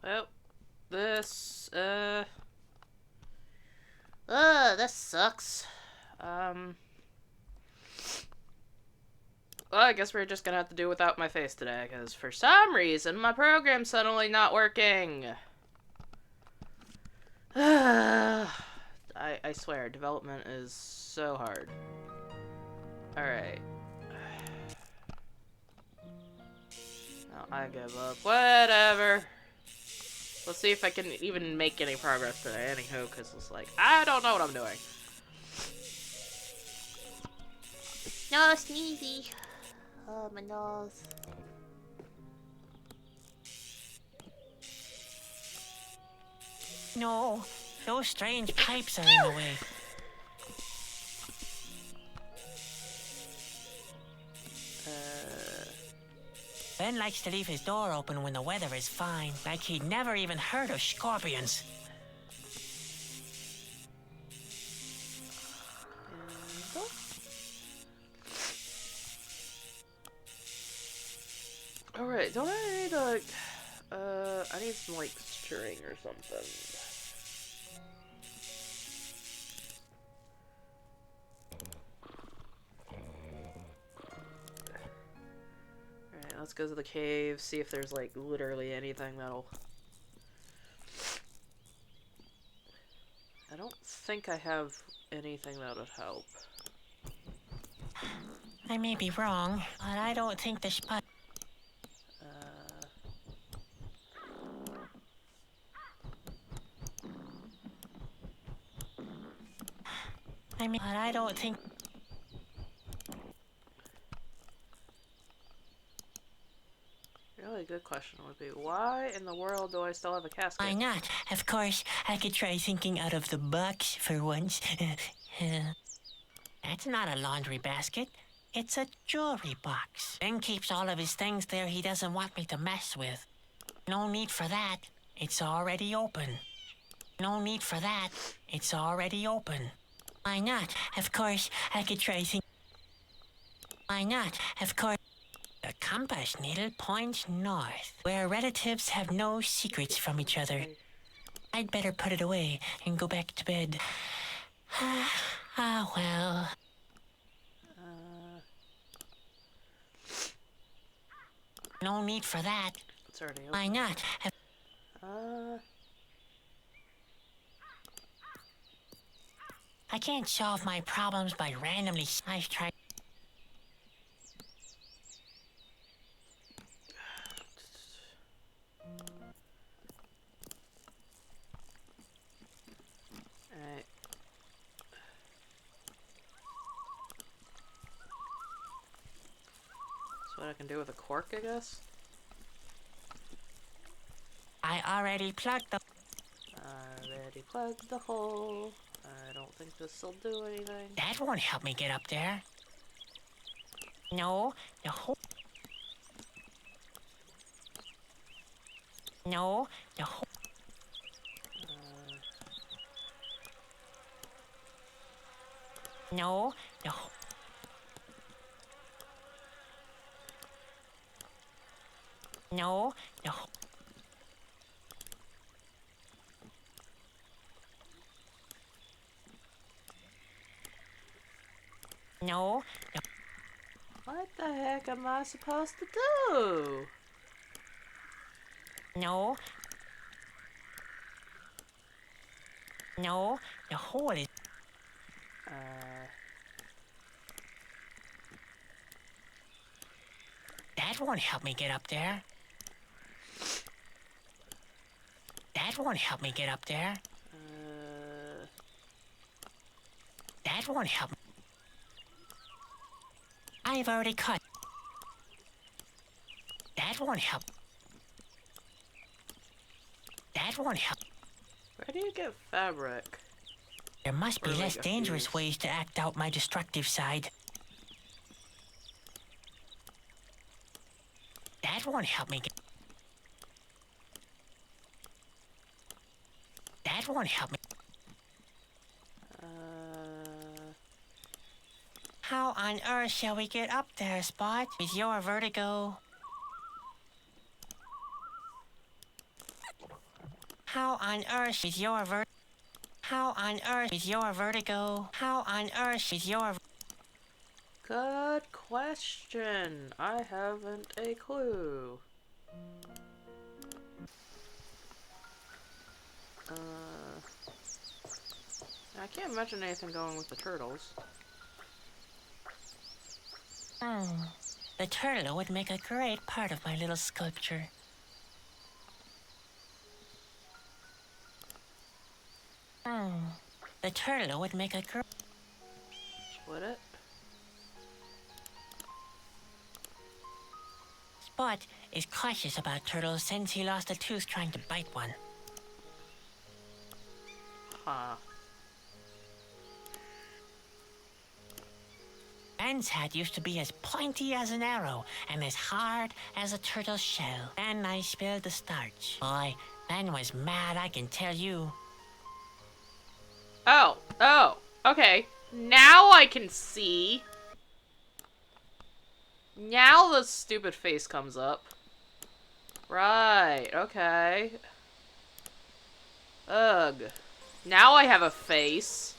Well, this, this sucks. Well, I guess we're just gonna have to do without my face today, because for some reason, my program's suddenly not working. I swear, development is so hard. Alright. No, I give up. Whatever. Let's see if I can even make any progress today. Anywho, because it's like, I don't know what I'm doing. No, sneezy. Oh, my nose. No, those strange pipes are in the way. Ben likes to leave his door open when the weather is fine, like he'd never even heard of scorpions. Alright, don't I need, like, I need some, like, string or something. Alright, let's go to the cave, see if there's, like, literally anything that'll... I don't think I have anything that would help. I may be wrong, but I don't think the spot... but I don't think... Really good question would be, why in the world do I still have a casket? Why not? Of course, I could try thinking out of the box for once. That's not a laundry basket. It's a jewelry box. Ben keeps all of his things there he doesn't want me to mess with. No need for that. It's already open. No need for that. It's already open. Why not? Of course, I could try thinking... Why not? Of course... The compass needle points north, where relatives have no secrets from each other. I'd better put it away and go back to bed. Well. No need for that. It's already open. Why not? I can't solve my problems by randomly... I've tried... Alright. That's what I can do with a cork, I guess? I already plugged the... Already plugged the hole. I don't think this will do anything. That won't help me get up there. No, the hole... No, the hole... No, the hole... No, the hole... No, the... What the heck am I supposed to do? No. No, the hole is... That won't help me get up there. That won't help me get up there. That won't help me. I've already cut. That won't help. That won't help. Where do you get fabric? There must be Or, like, less a dangerous fuse. ways to act out my destructive side. That won't help me get... That won't help me. How on earth shall we get up there, Spot? With your vertigo? How on earth is your How on earth is your vertigo? How on earth is your... Good question. I haven't a clue. I can't imagine anything going with the turtles. The turtle would make a great part of my little sculpture. The turtle would make a great... Would it? Spot is cautious about turtles since he lost a tooth trying to bite one. Huh. Ben's hat used to be as pointy as an arrow and as hard as a turtle's shell. And I spilled the starch. Boy, Ben was mad, I can tell you. Oh, okay. Now I can see. Now the stupid face comes up. Right, okay. Ugh. Now I have a face.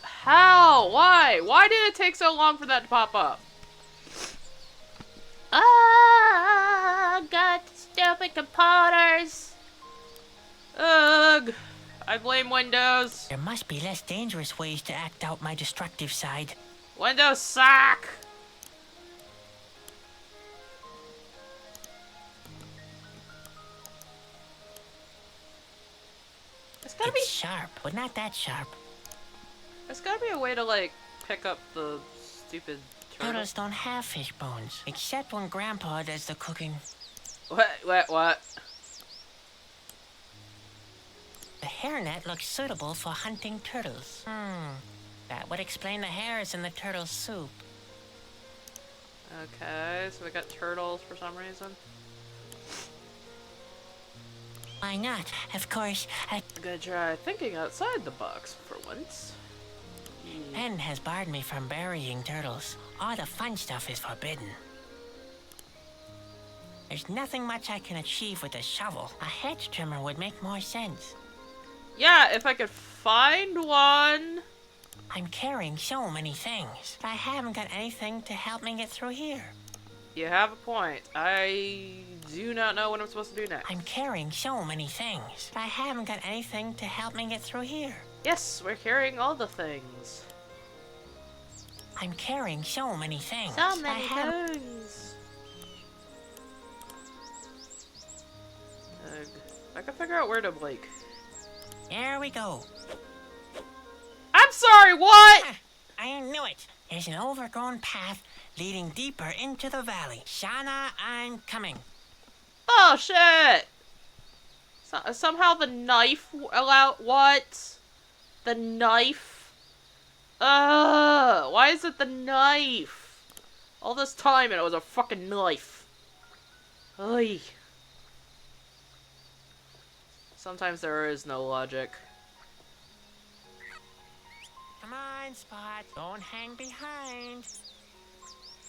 How? Why? Why did it take so long for that to pop up? God, stupid computers. Ugh. I blame Windows. There must be less dangerous ways to act out my destructive side. Windows suck. It's sharp, but not that sharp. There's gotta be a way to, like, pick up the stupid turtle. Turtles don't have fish bones, except when Grandpa does the cooking. What? The hairnet looks suitable for hunting turtles. That would explain the hairs in the turtle soup. Okay, so we got turtles for some reason. Why not? Of course, I'm gonna try thinking outside the box for once. Ben has barred me from burying turtles. All the fun stuff is forbidden. There's nothing much I can achieve with a shovel. A hedge trimmer would make more sense. Yeah, if I could find one. I'm carrying so many things. I haven't got anything to help me get through here. You have a point. I do not know what I'm supposed to do next. I'm carrying so many things. I haven't got anything to help me get through here. Yes, we're carrying all the things. I'm carrying so many things. So many things. I can figure out where to, like... There we go. I'm sorry, what? I knew it. There's an overgrown path leading deeper into the valley. Shauna, I'm coming. Oh, shit. Somehow the knife allowed... What? The knife? Why is it the knife? All this time and it was a fucking knife. Oy. Sometimes there is no logic. Come on, Spot. Don't hang behind.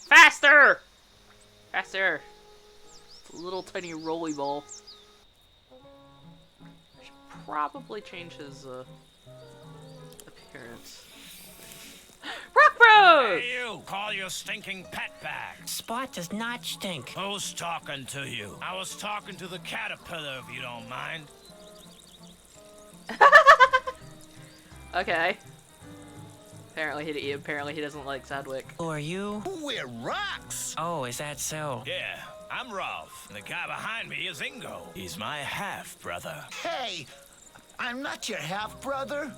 Faster! Faster. Little tiny rolly ball. I should probably change his appearance. Rock Bros! Hey, you! Call your stinking pet back. Spot does not stink. Who's talking to you? I was talking to the caterpillar, if you don't mind. Okay. Apparently he doesn't like Sadwick. Who are you? We're rocks! Oh, is that so? Yeah, I'm Rolf. And the guy behind me is Ingo. He's my half-brother. Hey, I'm not your half-brother.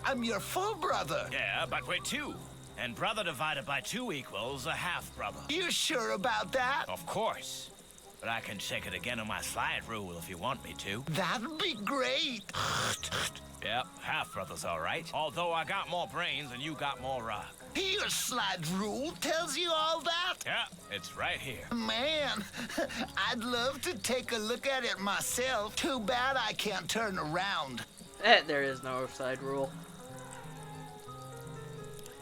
I'm your full brother. Yeah, but we're two. And brother divided by 2 equals a half-brother. You sure about that? Of course. But I can check it again on my slide rule if you want me to. That'd be great. Yep, half-brother's all right. Although I got more brains and you got more rock. Your slide rule tells you all that? Yeah, it's right here. Man, I'd love to take a look at it myself. Too bad I can't turn around. There is no side rule.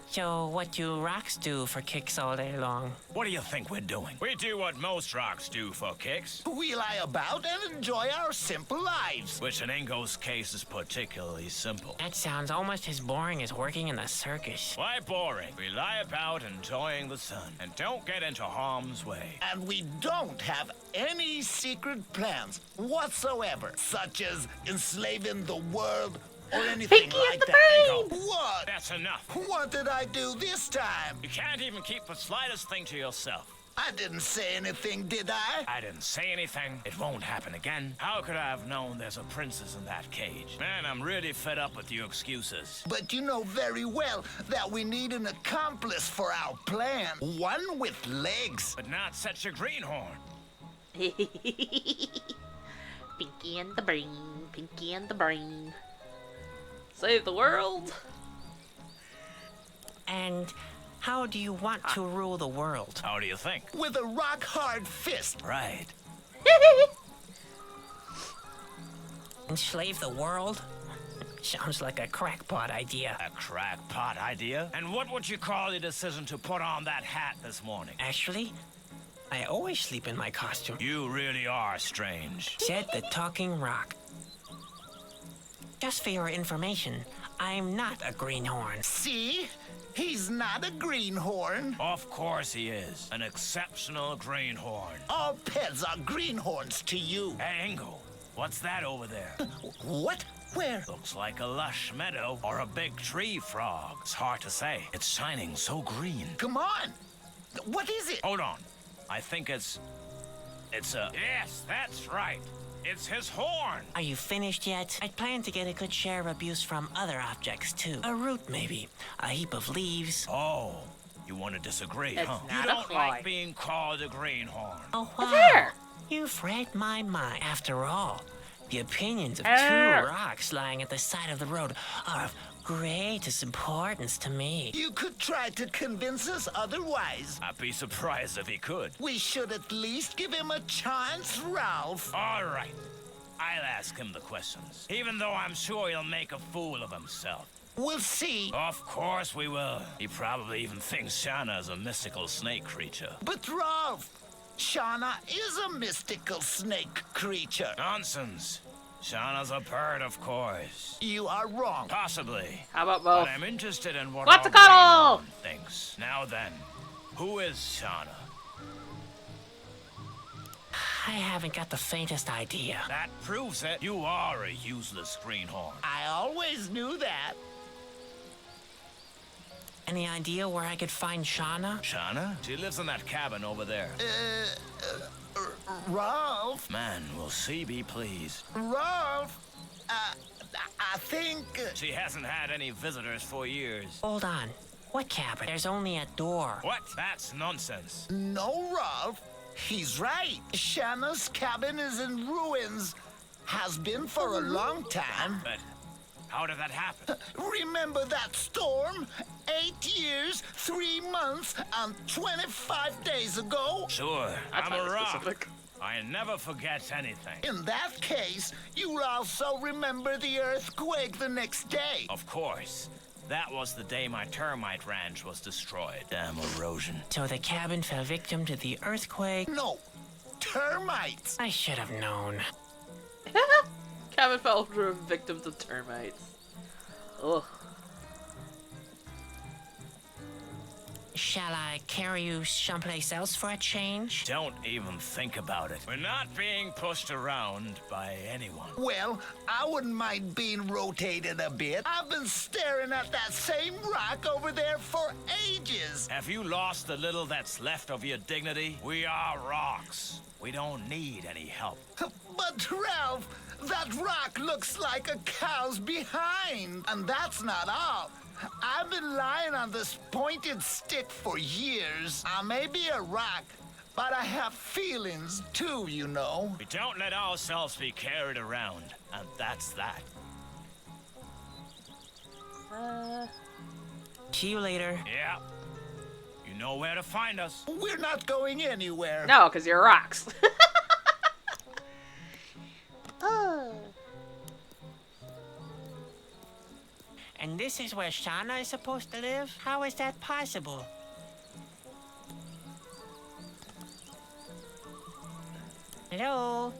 So what do rocks do for kicks all day long? What do you think we're doing? We do what most rocks do for kicks, We lie about and enjoy our simple lives. which in Ingo's case is particularly simple. That sounds almost as boring as working in the circus. Why boring? We lie about enjoying the sun and don't get into harm's way. And we don't have any secret plans whatsoever, such as enslaving the world or anything Pinky like and the that. Brain! What? That's enough. What did I do this time? You can't even keep the slightest thing to yourself. I didn't say anything, did I? I didn't say anything. It won't happen again. How could I have known there's a princess in that cage? Man, I'm really fed up with you excuses. But you know very well that we need an accomplice for our plan. One with legs. But not such a greenhorn. Pinky and the Brain. Pinky and the Brain. Save the world. And how do you want to rule the world? How do you think? With a rock-hard fist. Right. Enslave the world? Sounds like a crackpot idea. A crackpot idea? And what would you call your decision to put on that hat this morning? Actually, I always sleep in my costume. You really are strange. Said the talking rock. Just for your information, I'm not a greenhorn. See? He's not a greenhorn. Of course he is. An exceptional greenhorn. All pets are greenhorns to you. Hey, Ingo, what's that over there? What? Where? Looks like a lush meadow or a big tree frog. It's hard to say. It's shining so green. Come on. What is it? Hold on. I think it's a... Yes, that's right. It's his horn. Are you finished yet? I'd planned to get a good share of abuse from other objects, too. A root, maybe. A heap of leaves. Oh, you want to disagree, It's huh? not You a don't fly. like being called a greenhorn. Oh, What's wow. there? You've read my mind. After all, the opinions of two Arr. rocks lying at the side of the road are of greatest importance to me. You could try to convince us otherwise. I'd be surprised if he could. We should at least give him a chance, Ralph. All right. I'll ask him the questions, even though I'm sure he'll make a fool of himself. We'll see. Of course we will. He probably even thinks Shana is a mystical snake creature. But Ralph, Shauna is a mystical snake creature. Nonsense. Shana's a bird, of course. You are wrong. Possibly. How about But both? I'm interested in what What's our a cuddle? greenhorn thinks. Now then, who is Shana? I haven't got the faintest idea. That proves it. You are a useless greenhorn. I always knew that. Any idea where I could find Shauna? Shana? She lives in that cabin over there. Ralph, Man, will she be pleased? Ralph, I think... She hasn't had any visitors for years. Hold on. What cabin? There's only a door. What? That's nonsense. No, Ralph. He's right. Shana's cabin is in ruins. Has been for a long time. But how did that happen? Remember that storm? 8 years, 3 months, and 25 days ago? Sure, That's I'm a highly rock. specific. I never forget anything. In that case, you will also remember the earthquake the next day. Of course. That was the day my termite ranch was destroyed. Damn erosion. So the cabin fell victim to the earthquake? No, termites. I should have known. Kevin fell victim to termites. Ugh. Shall I carry you someplace else for a change? Don't even think about it. We're not being pushed around by anyone. Well, I wouldn't mind being rotated a bit. I've been staring at that same rock over there for ages. Have you lost the little that's left of your dignity? We are rocks. We don't need any help. But Ralph, that rock looks like a cow's behind. And that's not all. I've been lying on this pointed stick for years. I may be a rock, but I have feelings too, you know. We don't let ourselves be carried around, and that's that. See you later. Yeah. You know where to find us. We're not going anywhere. No, because you're rocks. And this is where Shauna is supposed to live? How is that possible? Hello?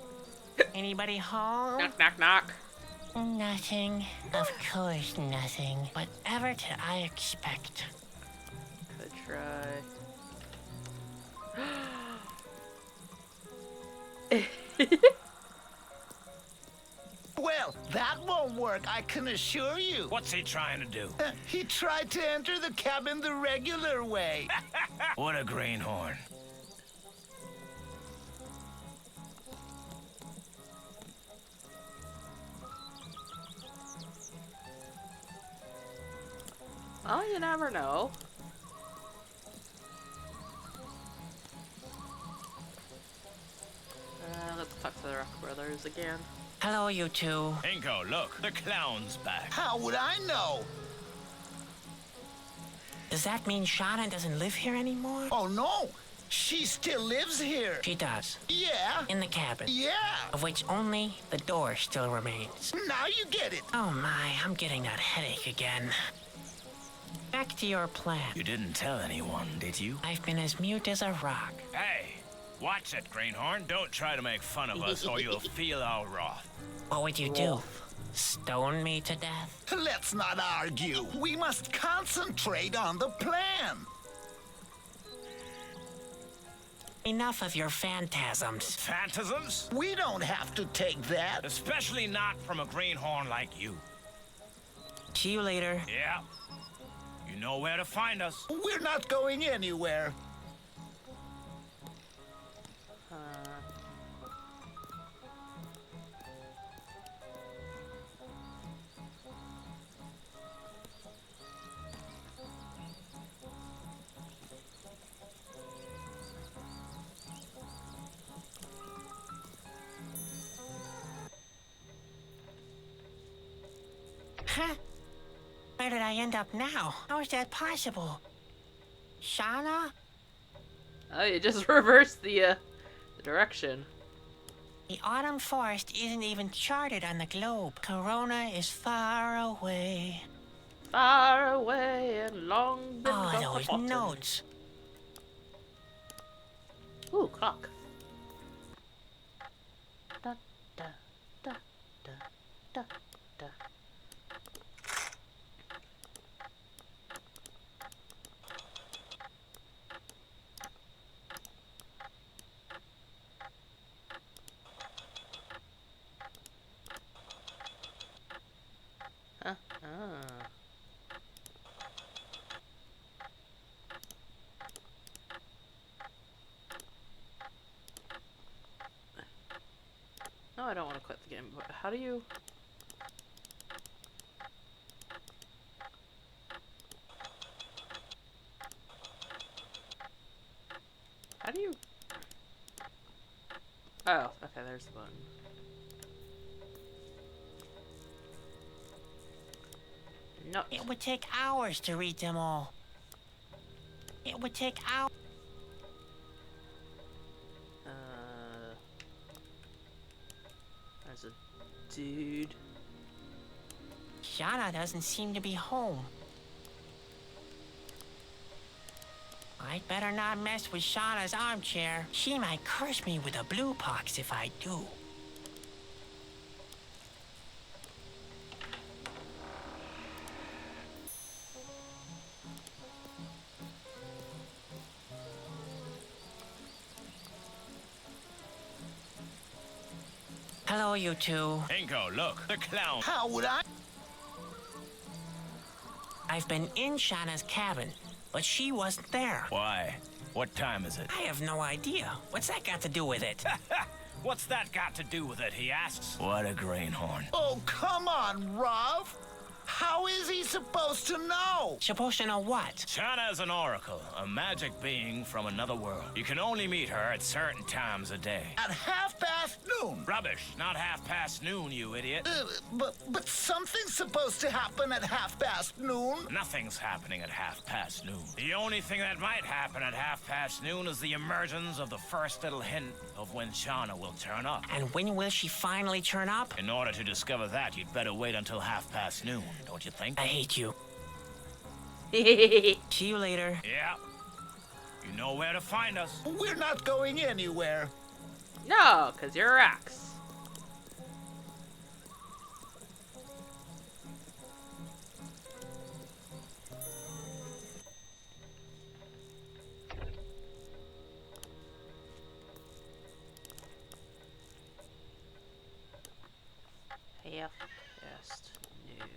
Anybody home? Knock, knock, knock. Nothing. Of course, nothing. Whatever did I expect? Could try. Well, that won't work, I can assure you. What's he trying to do? He tried to enter the cabin the regular way. What a greenhorn. Oh, you never know. Let's talk to the Rock Brothers again. Hello, you two. Inko, look, the clown's back. How would I know? Does that mean Shauna doesn't live here anymore? Oh, no. She still lives here. She does. Yeah. In the cabin. Yeah. Of which only the door still remains. Now you get it. Oh my, I'm getting that headache again. Back to your plan. You didn't tell anyone, did you? I've been as mute as a rock. Hey, watch it, Greenhorn. Don't try to make fun of us or you'll feel our wrath. What would you do? Stone me to death? Let's not argue. We must concentrate on the plan. Enough of your phantasms. Phantasms? We don't have to take that. Especially not from a greenhorn like you. See you later. Yeah. You know where to find us. We're not going anywhere. Huh? Where did I end up now? How is that possible? Shauna? Oh, you just reversed the direction. The autumn forest isn't even charted on the globe. Corona is far away. Far away and long been Oh, those forgotten. notes. Ooh, clock. Da, da, da, da, da, da. Huh? Ah. No, I don't want to quit the game, but how do you... How do you... Oh, okay, there's the button. No. It would take hours to read them all. It would take hours. There's a dude. Shauna doesn't seem to be home. I'd better not mess with Shauna's armchair. She might curse me with a blue pox if I do. Hello, you two. Inko, look, the clown. How would I? I've been in Shauna's cabin, but she wasn't there. Why? What time is it? I have no idea. What's that got to do with it? What's that got to do with it, he asks? What a greenhorn. Oh, come on, Rav. How is he supposed to know? Supposed to know what? Shauna is an oracle, a magic being from another world. You can only meet her at certain times a day. At noon. Rubbish, not noon, you idiot. But something's supposed to happen at noon. Nothing's happening at noon. The only thing that might happen at noon is the emergence of the first little hint of when Shauna will turn up. And when will she finally turn up? In order to discover that, you'd better wait until noon. don't you think? I hate you. See you later. Yeah. You know where to find us. We're not going anywhere. No, because you're rocks. Half past noon.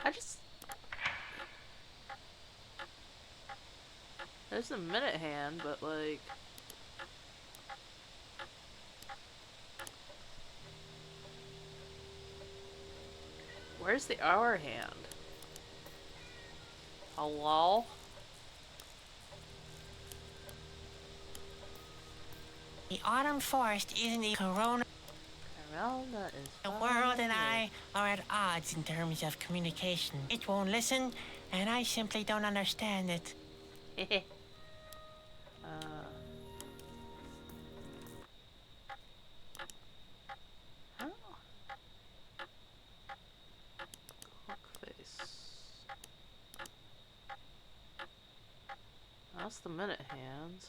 I just... There's a minute hand, but like... Where's the hour hand? Hello? The autumn forest isn't the corona. Corona is The world and I are at odds in terms of communication. It won't listen, and I simply don't understand it. Huh? Clockface. That's the minute hand.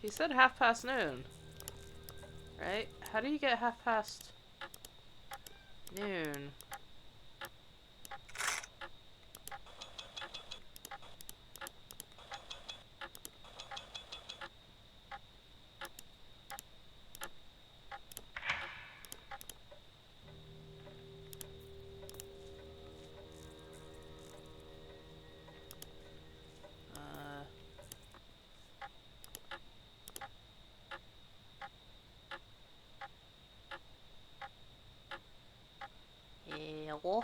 He said noon. Right? How do you get noon? Hello?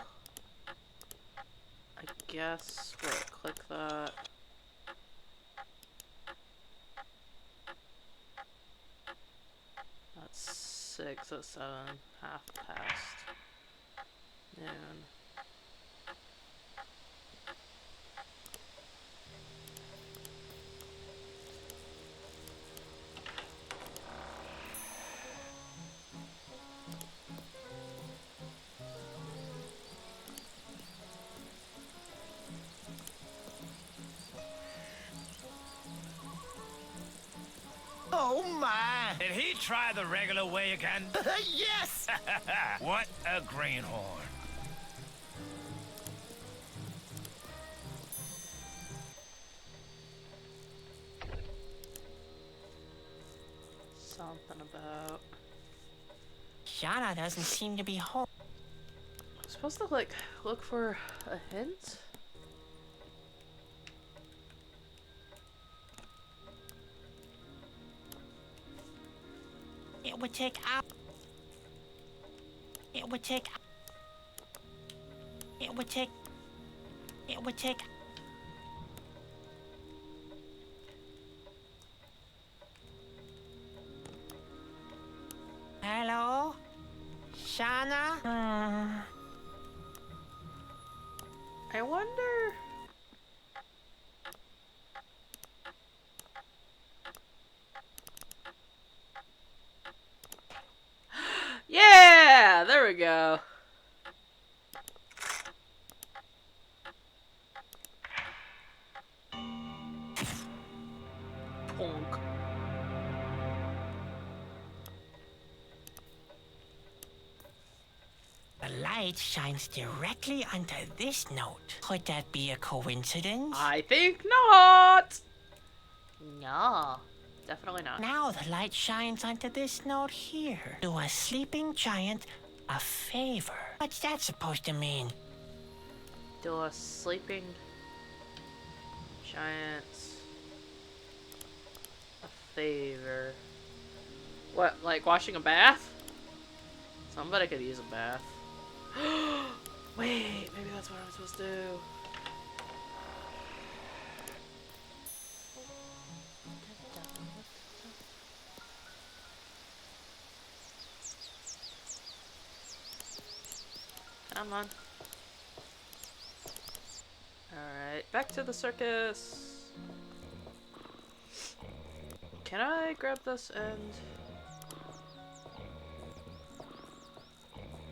I guess, wait, click that. That's 6, that's 7, half past noon. Oh my! Did he try the regular way again? Yes! What a greenhorn. Something about... Shauna doesn't seem to be home. I'm supposed to, like, look for a hint? It would take hours. It would take. It would take. It would take. Hello? Shauna? I wonder... Yeah! There we go. Bonk. The light shines directly onto this note. Could that be a coincidence? I think not! No. Definitely not. Now the light shines onto this note here. Do a sleeping giant a favor. What's that supposed to mean? Do a sleeping Giants a favor. What, like washing a bath? Somebody could use a bath. Wait, maybe that's what I'm supposed to do. Come on. Alright, back to the circus. Can I grab this and...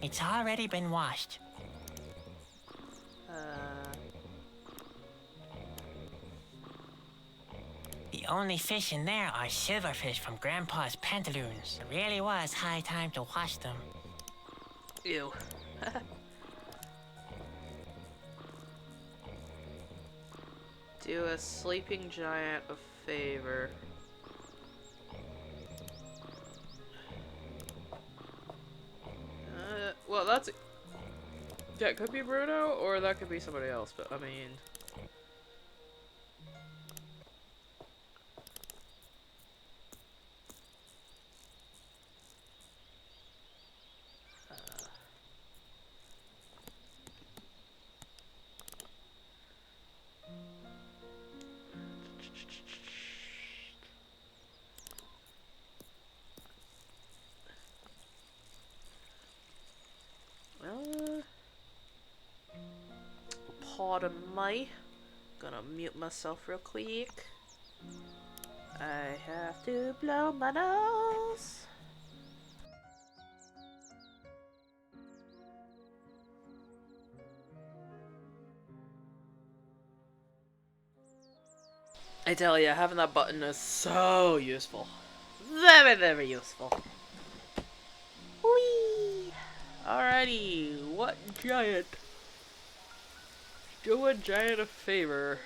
It's already been washed. The only fish in there are silverfish from Grandpa's pantaloons. It really was high time to wash them. Ew. Do a sleeping giant a favor. Well, that's... That could be Bruno, or that could be somebody else, but I mean... Pardon me. Gonna mute myself real quick. I have to blow my nose. I tell ya, having that button is so useful. Very, very useful. Whee! Alrighty, what giant? Do a giant a favor.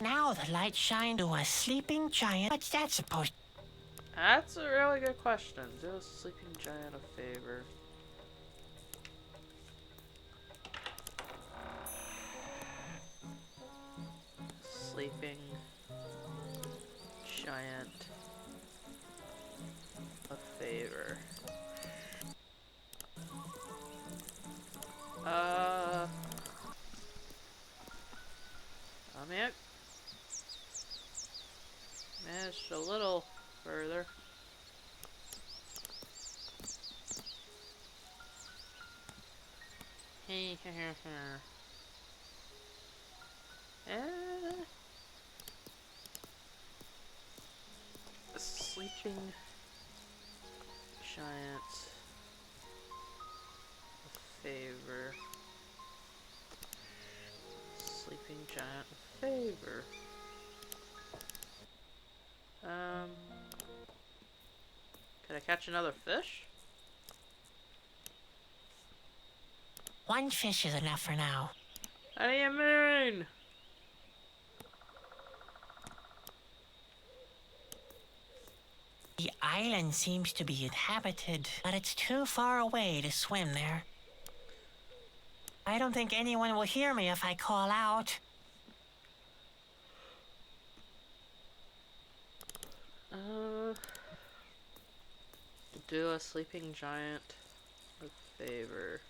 Now the light shine to a sleeping giant. What's that supposed? That's a really good question. Do a sleeping giant a favor. Sleeping giant a favor. I mean, managed a little further. A sleeping giant a favor. Sleeping giant a favor. Could I catch another fish? One fish is enough for now. What do you mean? The island seems to be inhabited, but it's too far away to swim there. I don't think anyone will hear me if I call out. Do a sleeping giant a favor.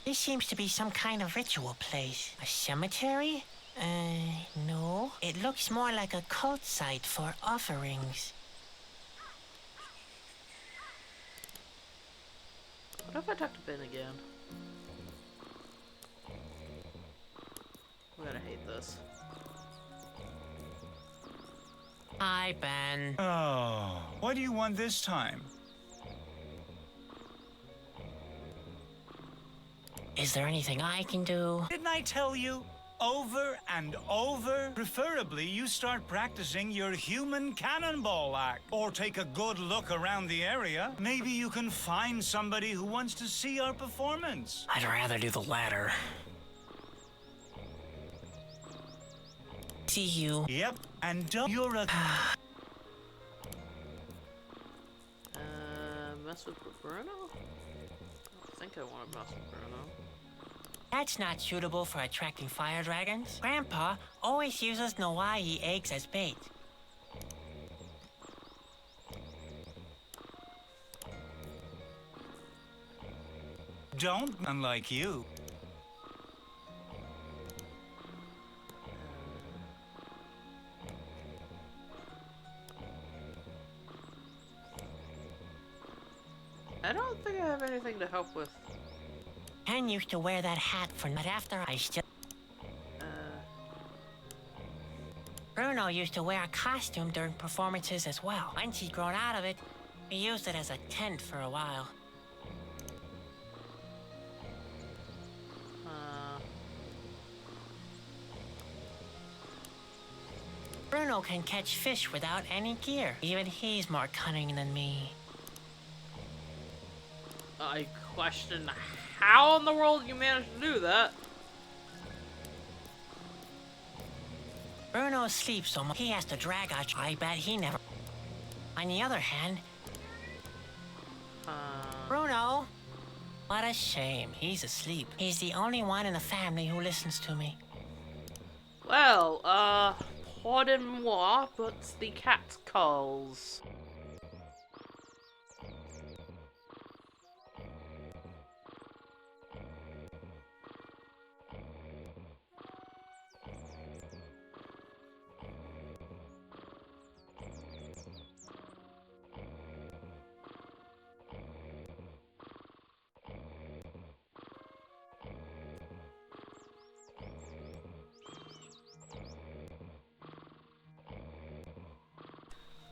This seems to be some kind of ritual place. A cemetery? No. It looks more like a cult site for offerings. What if I talk to Ben again? I'm gonna hate this. Hi, Ben. Oh, what do you want this time? Is there anything I can do? Didn't I tell you? Over and over. Preferably, you start practicing your human cannonball act. Or take a good look around the area. Maybe you can find somebody who wants to see our performance. I'd rather do the latter. See you. Yep, and don't... You're a... Mess with Bruno? I think I want to mess with Bruno. That's not suitable for attracting fire dragons. Grandpa always uses Noai eggs as bait. Don't, unlike you. I don't think I have anything to help with. Ken used to wear that hat for but after I still... Bruno used to wear a costume during performances as well. Once he'd grown out of it, he used it as a tent for a while. Bruno can catch fish without any gear. Even he's more cunning than me. I question how in the world you managed to do that. Bruno sleeps so much he has to drag out. I bet he never... On the other hand... Bruno! What a shame. He's asleep. He's the only one in the family who listens to me. Well, pardon moi, but the cat calls.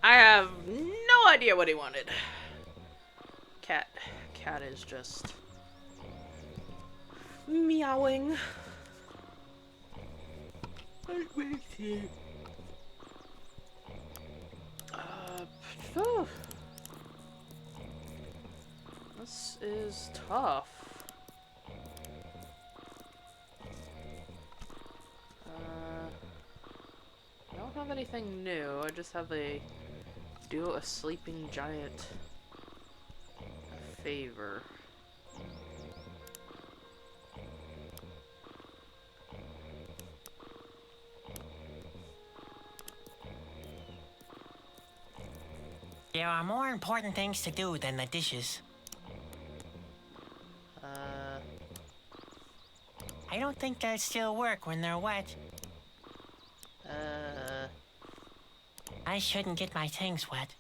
I have no idea what he wanted. Cat is just meowing. This is tough. I don't have anything new. I just have a do a sleeping giant a favor. There are more important things to do than the dishes. I don't think they'll still work when they're wet. I shouldn't get my things wet.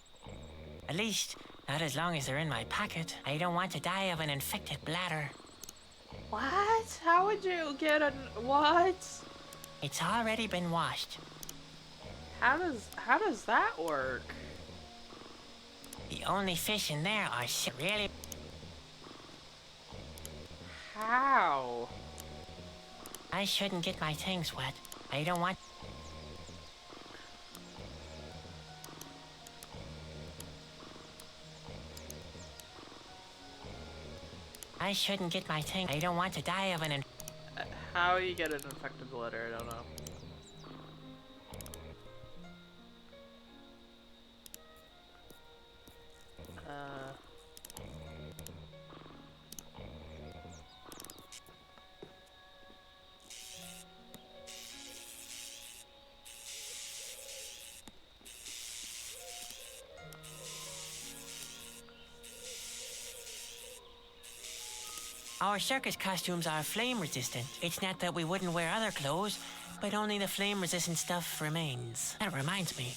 At least, not as long as they're in my pocket. I don't want to die of an infected bladder. What? How would you get a what? It's already been washed. How does that work? The only fish in there are really... How? I shouldn't get my things wet. I don't want... I shouldn't get my thing. I don't want to die of an... How you get an infected bladder? I don't know. Our circus costumes are flame resistant. It's not that we wouldn't wear other clothes, but only the flame resistant stuff remains. That reminds me,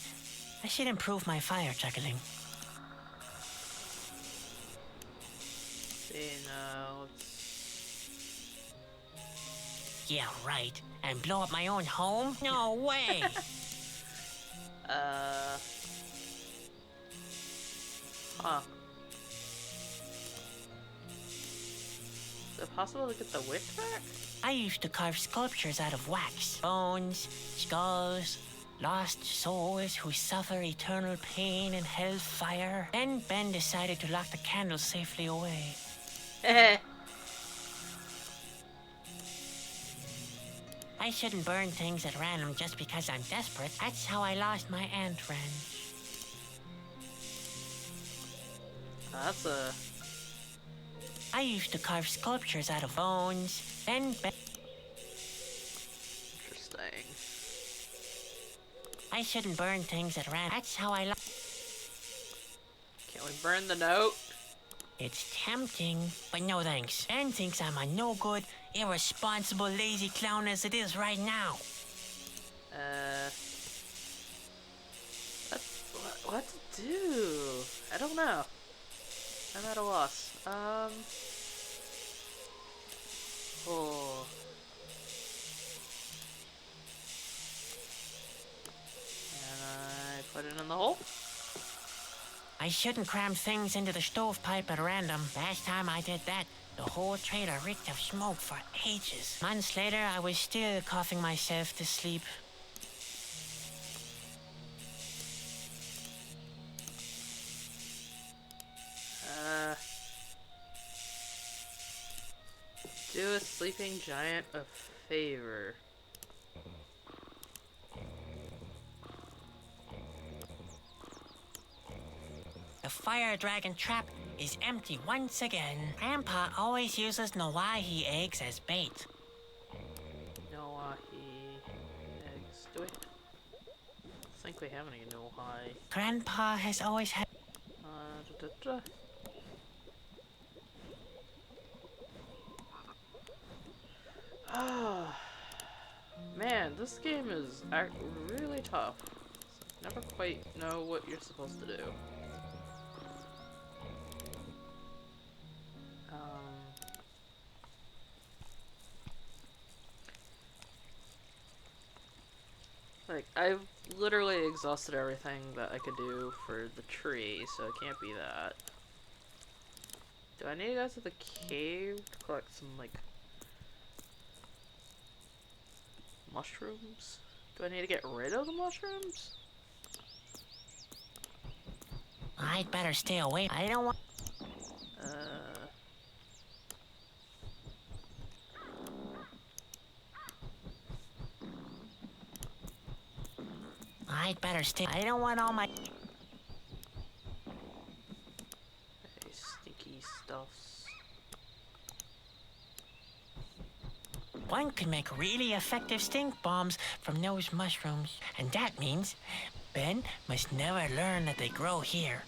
I should improve my fire juggling. Yeah, right. And blow up my own home? No way! Huh. Is it possible to get the wick back? I used to carve sculptures out of wax, bones, skulls, lost souls who suffer eternal pain in hellfire. Then Ben decided to lock the candles safely away. Heh. I shouldn't burn things at random just because I'm desperate. That's how I lost my ant wrench. That's a... I used to carve sculptures out of bones, then interesting. I shouldn't burn things at random. That's how I Can we burn the note? It's tempting, but no thanks. Ben thinks I'm a no-good, irresponsible, lazy clown as it is right now. What to do? I don't know. I'm at a loss. Oh. And I put it in the hole. I shouldn't cram things into the stovepipe at random. Last time I did that, the whole trailer reeked of smoke for ages. Months later, I was still coughing myself to sleep. Do a sleeping giant a favor. The fire dragon trap is empty once again. Grandpa always uses Nawahi eggs as bait. Nawahi eggs. Do we? I think we have any Nawahi. Grandpa has always had... Da, da, da. Man, this game is really tough. Never quite know what you're supposed to do. Like, I've literally exhausted everything that I could do for the tree, so it can't be that. Do I need to go to the cave to collect some, like, mushrooms? Do I need to get rid of the mushrooms? I'd better stay away. I don't want... I'd better stay... I don't want all my... Hey, stinky stuffs. One can make really effective stink bombs from those mushrooms. And that means Ben must never learn that they grow here.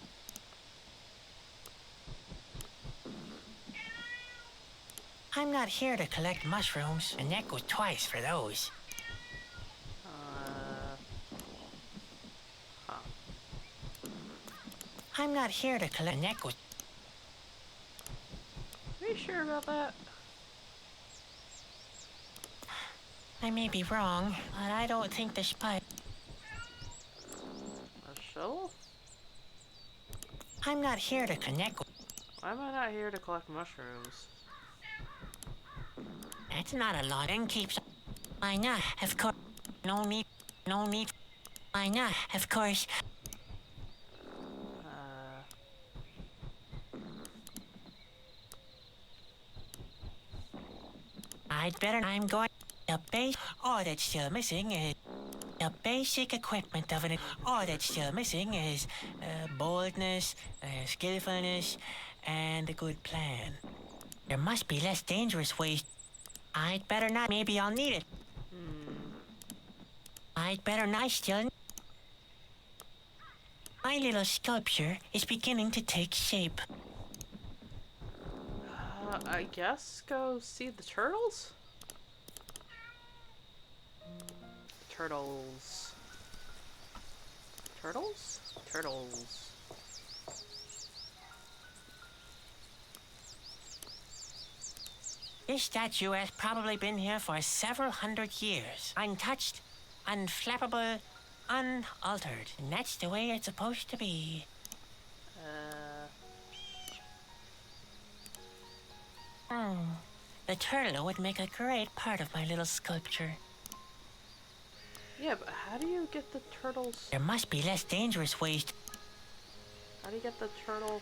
I'm not here to collect mushrooms, and that goes twice for those. I'm not here to collect, and that goes... Are you sure about that? I may be wrong, but I don't think the spike... A shovel? I'm not here to connect with... Why am I not here to collect mushrooms? That's not a lot. Ben keeps... Why not? Of course... No need... Why not? Of course... I'd better... I'm going... The base... All that's still missing is... The basic equipment of an... All that's still missing is... boldness, skillfulness, and a good plan. There must be less dangerous ways... I'd better not... Maybe I'll need it. I'd better not still... My little sculpture is beginning to take shape. I guess go see the turtles? Turtles. Turtles? Turtles. This statue has probably been here for several hundred years. Untouched, unflappable, unaltered. And that's the way it's supposed to be. The turtle would make a great part of my little sculpture. Yeah, but how do you get the turtles? There must be less dangerous ways. How do you get the turtle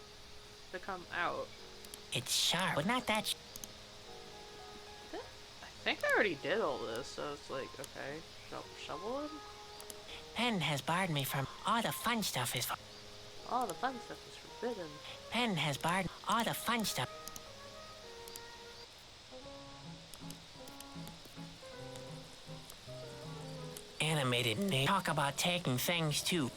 to come out? It's sharp, but not that. I think I already did all this, so it's like, okay, shovel him? Pen has barred me from all the fun stuff. All the fun stuff is forbidden. Pen has barred all the fun stuff. Animated nature. Talk about taking things too.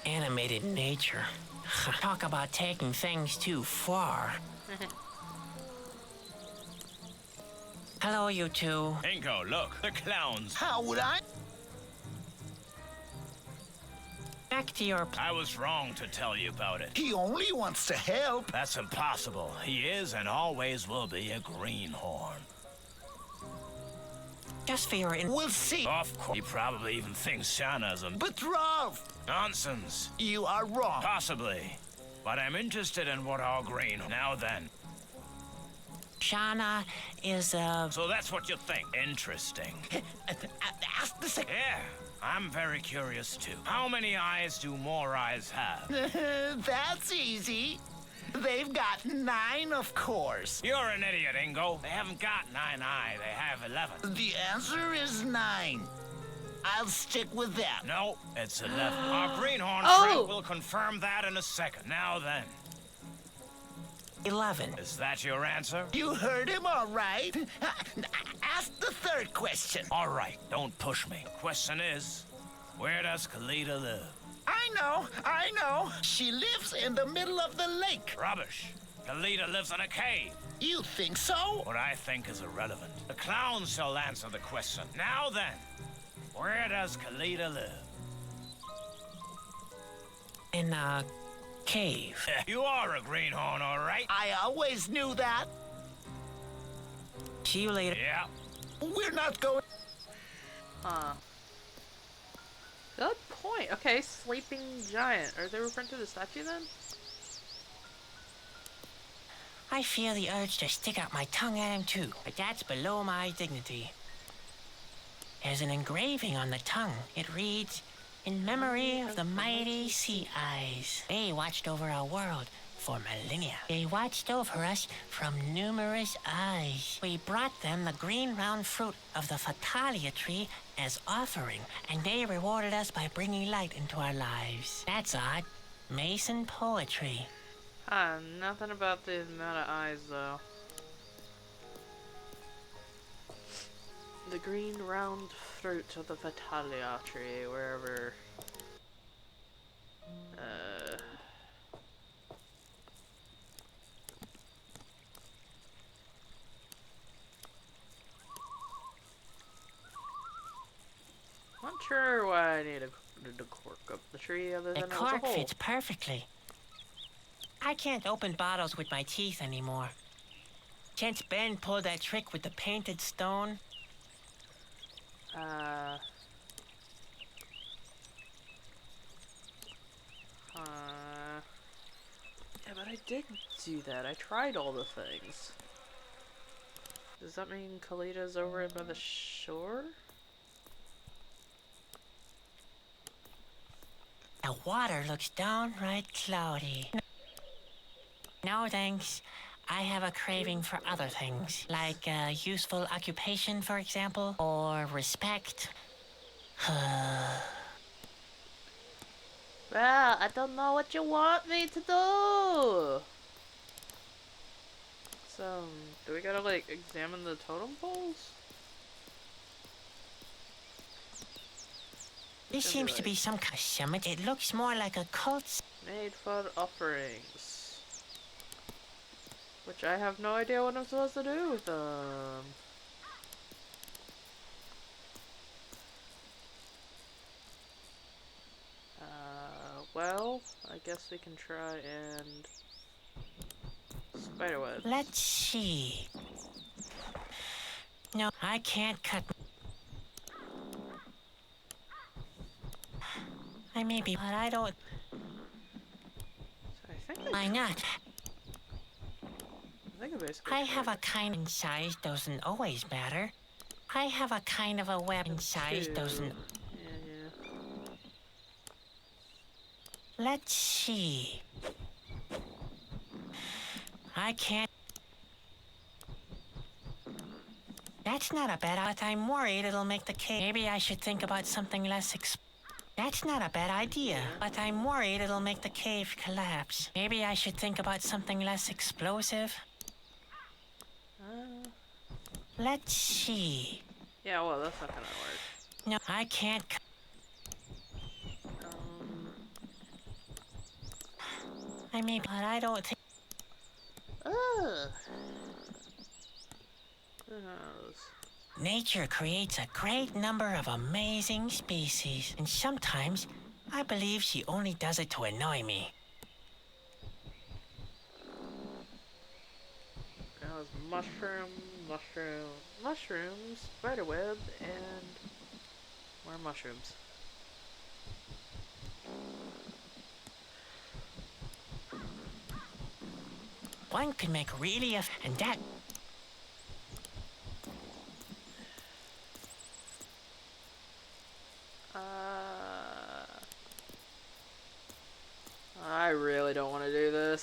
Animated nature. Talk about taking things too far. Hello, you two. Ingo, look, the clowns. How would I? Back to your. I was wrong to tell you about it. He only wants to help. That's impossible. He is and always will be a greenhorn. Just for your. We'll see. Of course. He probably even thinks Shauna's a... But Ralph, Nonsense. you are wrong. Possibly. But I'm interested in what all green... Now then. Shauna is So that's what you think. Interesting. Ask the second. Yeah, I'm very curious too. How many eyes do more eyes have? That's easy. They've got 9, of course. You're an idiot, Ingo. They haven't got 9 eyes. They have 11. The answer is 9. I'll stick with that. No, it's 11. Our greenhorn Oh! friend will confirm that in a second. Now then, 11. is that your answer? You heard him all right. Ask the third question. All right, don't push me. Question is, where does Kalita live? I know. She lives in the middle of the lake. Rubbish. Kalita lives in a cave. You think so? What I think is irrelevant. The clowns shall answer the question. Now then, where does Kalita live? In a cave. You are a greenhorn, all right? I always knew that. See you later. Yeah. We're not going. Huh. Good point. Okay, sleeping giant. Are they referring to the statue then? I feel the urge to stick out my tongue at him too, but that's below my dignity. There's an engraving on the tongue. It reads, "In memory of the mighty sea eyes. They watched over our world for millennia. They watched over us from numerous eyes. We brought them the green round fruit of the Fatalia tree as offering, and they rewarded us by bringing light into our lives." That's odd. Mason poetry. Nothing about the amount of eyes though. The green round fruit of the Fatalia tree, wherever. Not sure why I need to cork up the tree other The than as a cork whole. fits perfectly. I can't open bottles with my teeth anymore. Since Ben pulled that trick with the painted stone, Yeah, but I did do that. I tried all the things. Does that mean Kalita's over by the shore? the water looks downright cloudy. No thanks. I have a craving for other things, like a useful occupation, for example, or respect. Well, I don't know what you want me to do. So, do we gotta like examine the totem poles? This seems to be some kind of summit. It looks more like a cult. Made for offerings. Which I have no idea what I'm supposed to do with them. Well, I guess we can try and spiderweb. Let's see. No, I can't cut. I may be, but I don't. So I think Why not? I think I basically. I have tried a kind of size doesn't always matter. I have a kind of a weapon size two. doesn't. Yeah, Let's see. I can't. That's not a bad idea. I'm worried it'll make the cave. Maybe I should think about something less That's not a bad idea, but I'm worried it'll make the cave collapse. Maybe I should think about something less explosive. Let's see. yeah. Well, that's not gonna work. No, I can't. I may, but I don't think. Ugh. Who knows? Nature creates a great number of amazing species, and sometimes I believe she only does it to annoy me. Now it's mushrooms, spider web, and more mushrooms. One can make really and that. I really don't want to do this.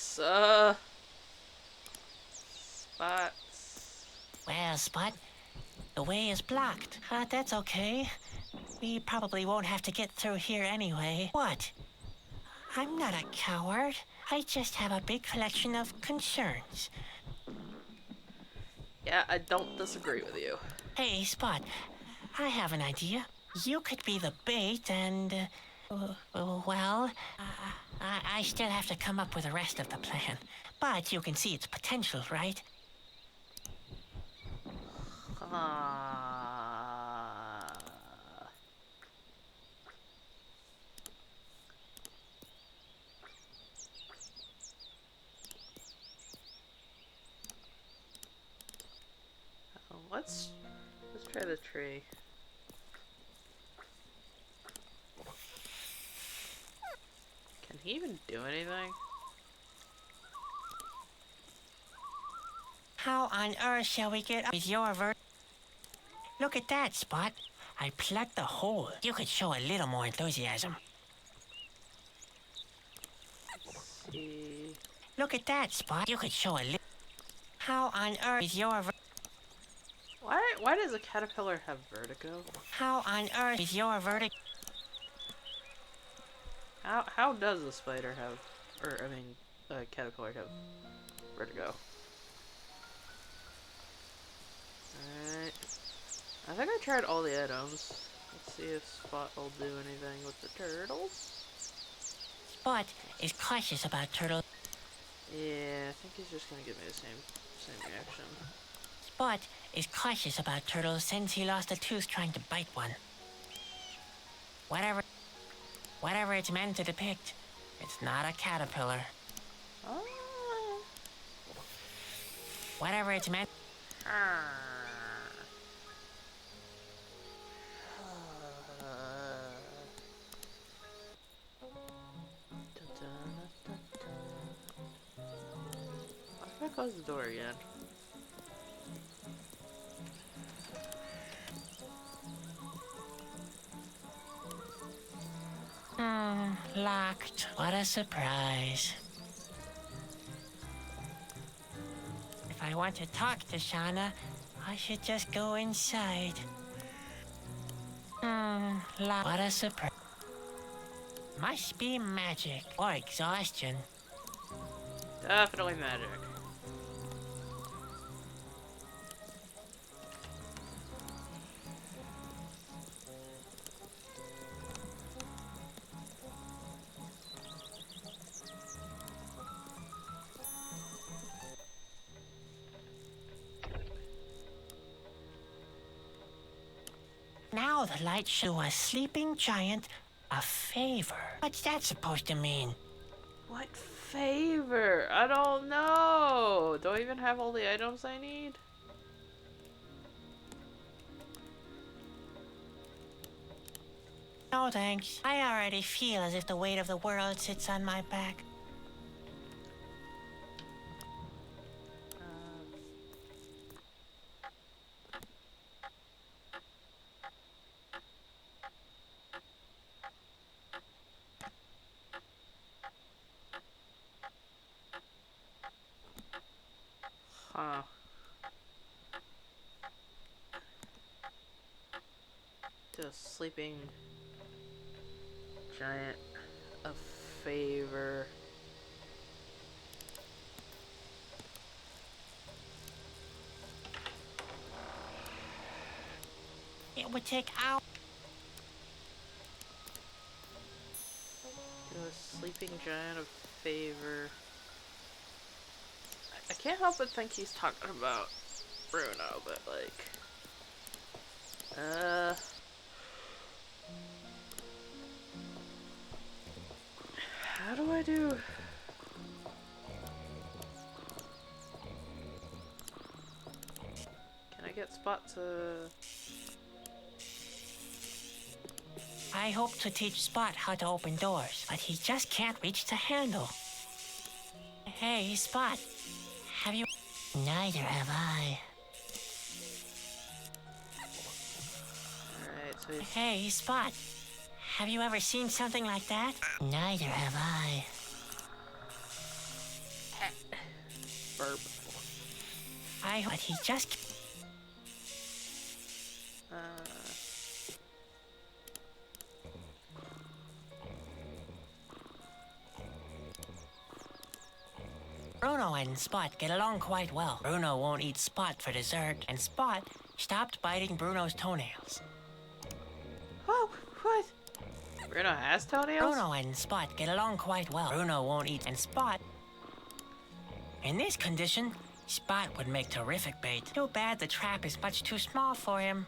Spots. Well, Spot, the way is blocked. That's okay. We probably won't have to get through here anyway. What? I'm not a coward. I just have a big collection of concerns. Yeah, I don't disagree with you. Hey, Spot, I have an idea. You could be the bait and, well, I still have to come up with the rest of the plan. But you can see its potential, right? Let's try the tree. Can he even do anything? How on earth shall we get up with your Look at that, Spot. I plugged the hole. You could show a little more enthusiasm. Let's see. Look at that, Spot. You could show a little. How on earth is your Why does a caterpillar have vertigo? How on earth is your How does a spider have, or I mean, a caterpillar have vertigo? Alright. I think I tried all the items. Let's see if Spot will do anything with the turtles. Spot is cautious about turtles. Yeah, I think he's just gonna give me the same reaction. Spot is cautious about turtles since he lost a tooth trying to bite one. Whatever it's meant to depict, it's not a caterpillar. Ah. Whatever it's meant. Why did I close the door again? Locked. What a surprise. If I want to talk to Shauna, I should just go inside. Locked. What a surprise. Must be magic or exhaustion. Definitely magic. Now the light show a sleeping giant a favor. What's that supposed to mean? What favor? I don't know. Do I even have all the items I need? No thanks. I already feel as if the weight of the world sits on my back. Huh. Do a sleeping giant a favor. It would take hours. Do a sleeping giant a favor. I can't help but think he's talking about Bruno, but like, how do I do? Can I get Spot to? I hope to teach Spot how to open doors, but he just can't reach the handle. Hey, Spot. Have you? Neither have I. Alright, so he's Hey, Spot. Have you ever seen something like that? Neither have I. burp. But he just. Bruno and Spot get along quite well. Bruno won't eat Spot for dessert, and Spot stopped biting Bruno's toenails. Oh, what? Bruno has toenails? Bruno and Spot get along quite well. Bruno won't eat, and Spot. In this condition, Spot would make terrific bait. Too bad the trap is much too small for him.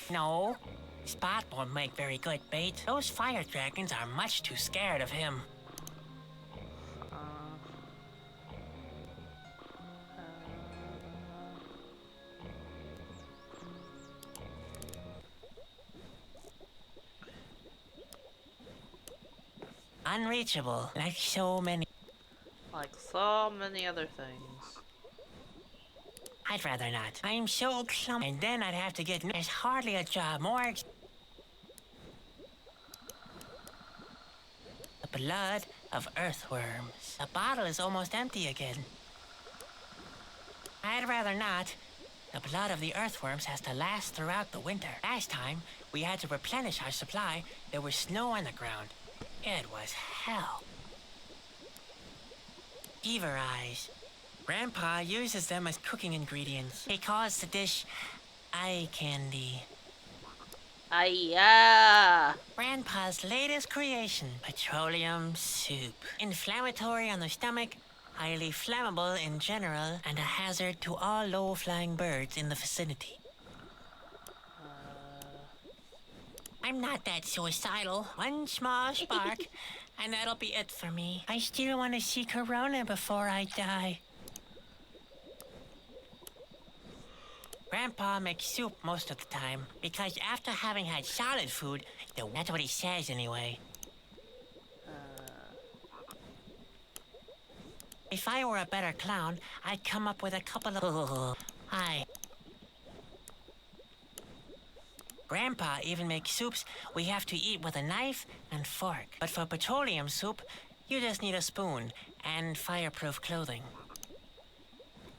No, Spot won't make very good bait. Those fire dragons are much too scared of him. Unreachable, like so many. Like so many other things. I'd rather not. I'm so clumsy. And then I'd have to get. There's hardly a job more. The blood of earthworms. The bottle is almost empty again. I'd rather not. The blood of the earthworms has to last throughout the winter. Last time, we had to replenish our supply. There was snow on the ground. It was hell. Beaver eyes. Grandpa uses them as cooking ingredients. He calls the dish eye candy. Yeah. Grandpa's latest creation, petroleum soup. Inflammatory on the stomach, highly flammable in general, and a hazard to all low-flying birds in the vicinity. I'm not that suicidal. One small spark, and that'll be it for me. I still want to see Corona before I die. Grandpa makes soup most of the time, because after having had solid food, that's what he says anyway. If I were a better clown, I'd come up with a couple of... Hi. Grandpa even makes soups we have to eat with a knife and fork. But for petroleum soup, you just need a spoon and fireproof clothing.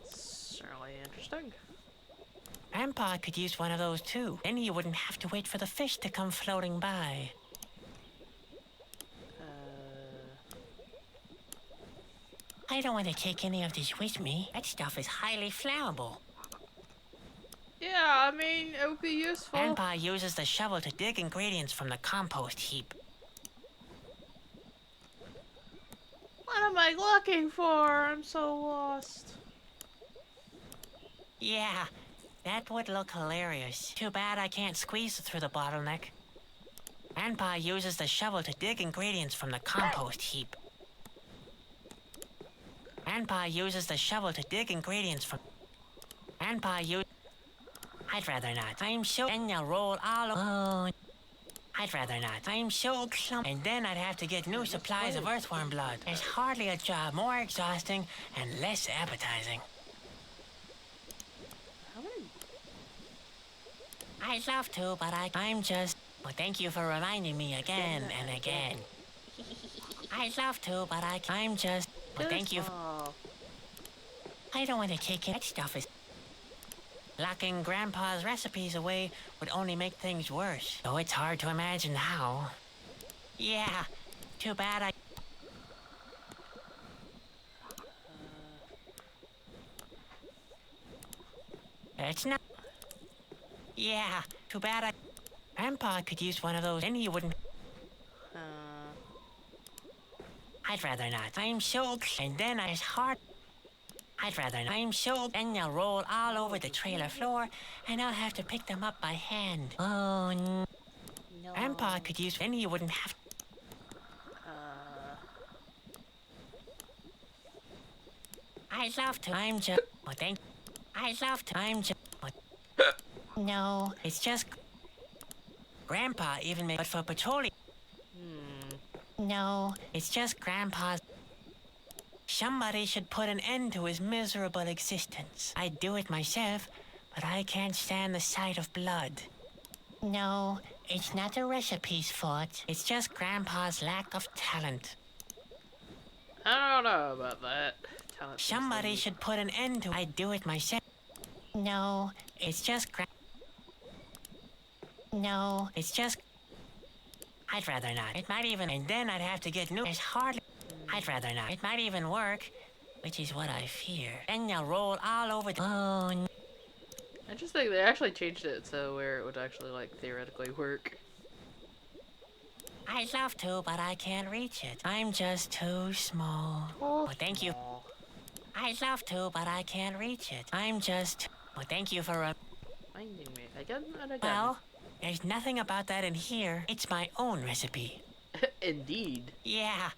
Certainly interesting. Grandpa could use one of those too. Then he wouldn't have to wait for the fish to come floating by. I don't want to take any of this with me. That stuff is highly flammable. Yeah, I mean, it would be useful. Grandpa uses the shovel to dig ingredients from the compost heap. What am I looking for? I'm so lost. Yeah, that would look hilarious. Too bad I can't squeeze through the bottleneck. Grandpa uses the shovel to dig ingredients from the compost heap. Grandpa uses the shovel to dig ingredients from... Grandpa I'd rather not. I'm so... And they'll roll all... Oh... I'd rather not. I'm so clumsy. And then I'd have to get new supplies of earthworm blood. There's hardly a job more exhausting and less appetizing. How many? I'd love to, but I'm just... Well, thank you for reminding me again and again. I'd love to, but I'm just... Well, thank you. Oh, I don't want to kick it. That stuff is... Locking Grandpa's recipes away would only make things worse. Though it's hard to imagine how. Yeah, too bad I... It's not... Yeah, too bad I... Grandpa could use one of those and he wouldn't... I'd rather not. I'm so... And then it's hard... I'd rather not. I'm so... And they'll roll all over the trailer floor, and I'll have to pick them up by hand. Oh, no. Grandpa could use... And he wouldn't have... I'd love to. I'm just... Well, thank... I'd love to. I'm just... No, it's just... Grandpa even made... But for petroleum... No, it's just Grandpa's... Somebody should put an end to his miserable existence. I'd do it myself, but I can't stand the sight of blood. No, it's not the recipe's fault. It's just Grandpa's lack of talent. I don't know about that. Talent Somebody seems should put an end to... I'd do it myself. No, it's just No, it's just... I'd rather not. It might even... And then I'd have to get new... It's hardly... I'd rather not. It might even work, which is what I fear. Then they'll roll all over the... Oh, no. interesting. They actually changed it so where it would actually, like, theoretically work. I'd love to, but I can't reach it. I'm just too small. Oh, Well, thank you. I'd love to, but I can't reach it. I'm just... Well, thank you for... Finding me. Again and again. Well, there's nothing about that in here. It's my own recipe. Indeed. Yeah,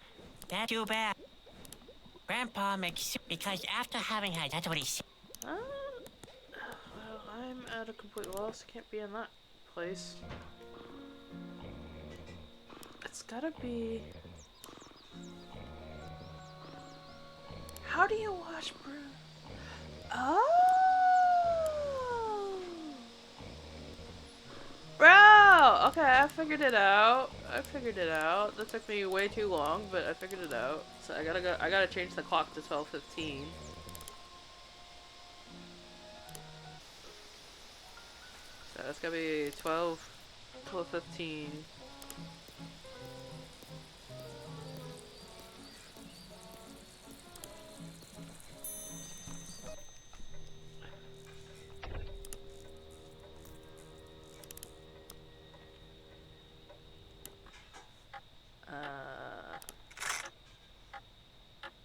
that's too bad. Grandpa makes soup because after having had... That's what he said. Well, I'm at a complete loss. Can't be in that place. It's gotta be... How do you wash broom? Oh! Bro! Okay, I figured it out. That took me way too long, but I figured it out. So I gotta change the clock to 12:15. So it's gonna be 12:15.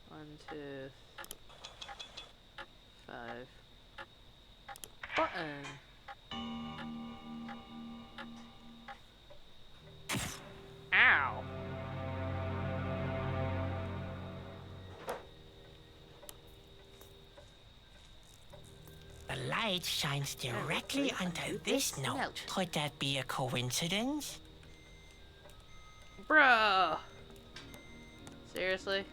One, two, 5. Button. Ow. The light shines directly onto this note. Could that be a coincidence? Bruh. Seriously?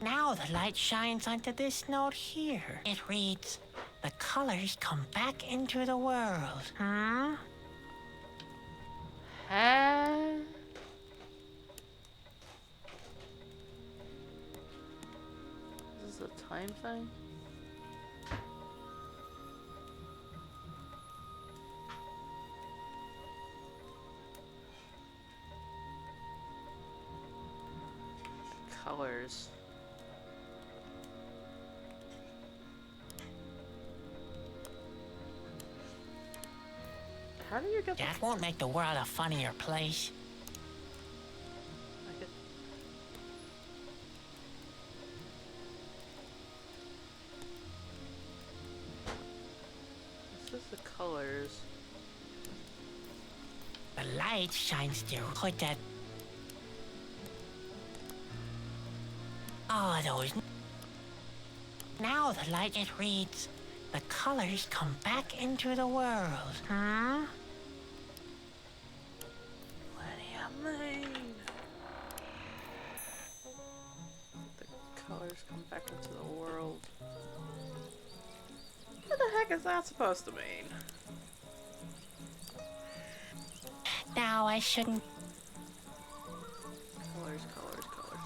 Now the light shines onto this note here. It reads, "The colors come back into the world." Hmm? Huh? Is this a time thing? Colors. How do you get That won't make the world a funnier place. I could... This is the colors. The light shines through. Could that... Oh, those... Now the light, it reads, the colors come back into the world. Hmm? What do you mean? The colors come back into the world. What the heck is that supposed to mean? Now I shouldn't. Colors, colors, colors.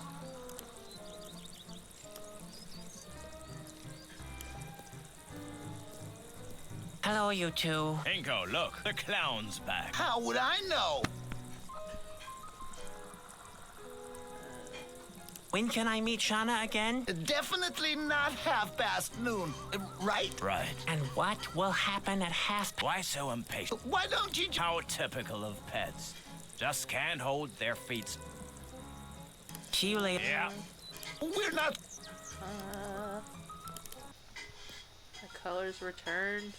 Hello, you two. Inko, look, the clown's back. How would I know? When can I meet Shauna again? Definitely not noon, right? Right. And what will happen at half? Why so impatient? Why don't you How typical of pets. Just can't hold their feet. See you later. Yeah. We're not... The colors returned.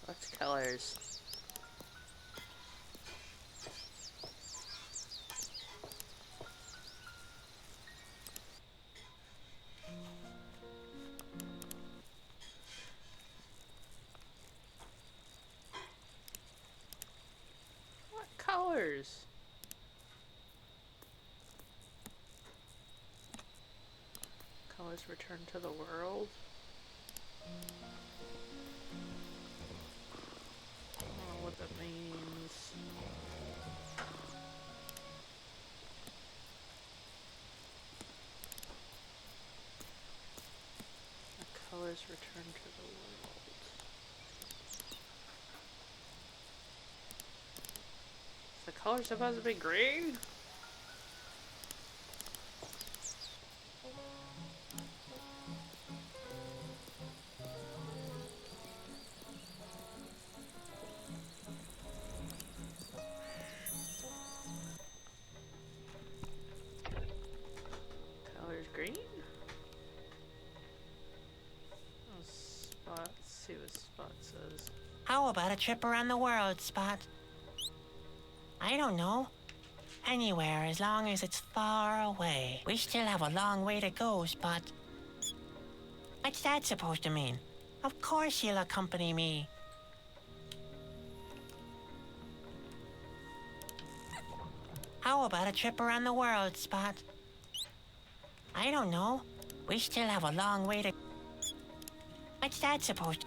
What's colors? What colors? Colors return to the world. I don't know what that means. The colors return to the world. Is the color supposed to be green? Color's green? Oh, Spot. Let's see what Spot says. How about a trip around the world, Spot? I don't know. Anywhere, as long as it's far away. We still have a long way to go, Spot. What's that supposed to mean? Of course you'll accompany me. How about a trip around the world, Spot? I don't know. We still have a long way to... What's that supposed to...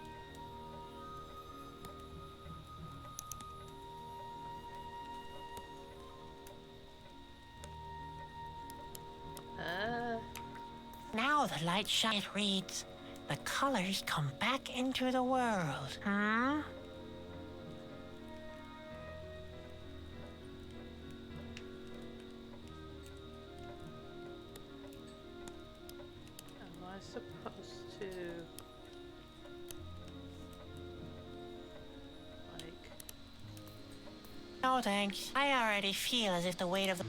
Now the light shine. It reads, the colors come back into the world. Hmm? Am I supposed to... like... No thanks. I already feel as if the weight of the...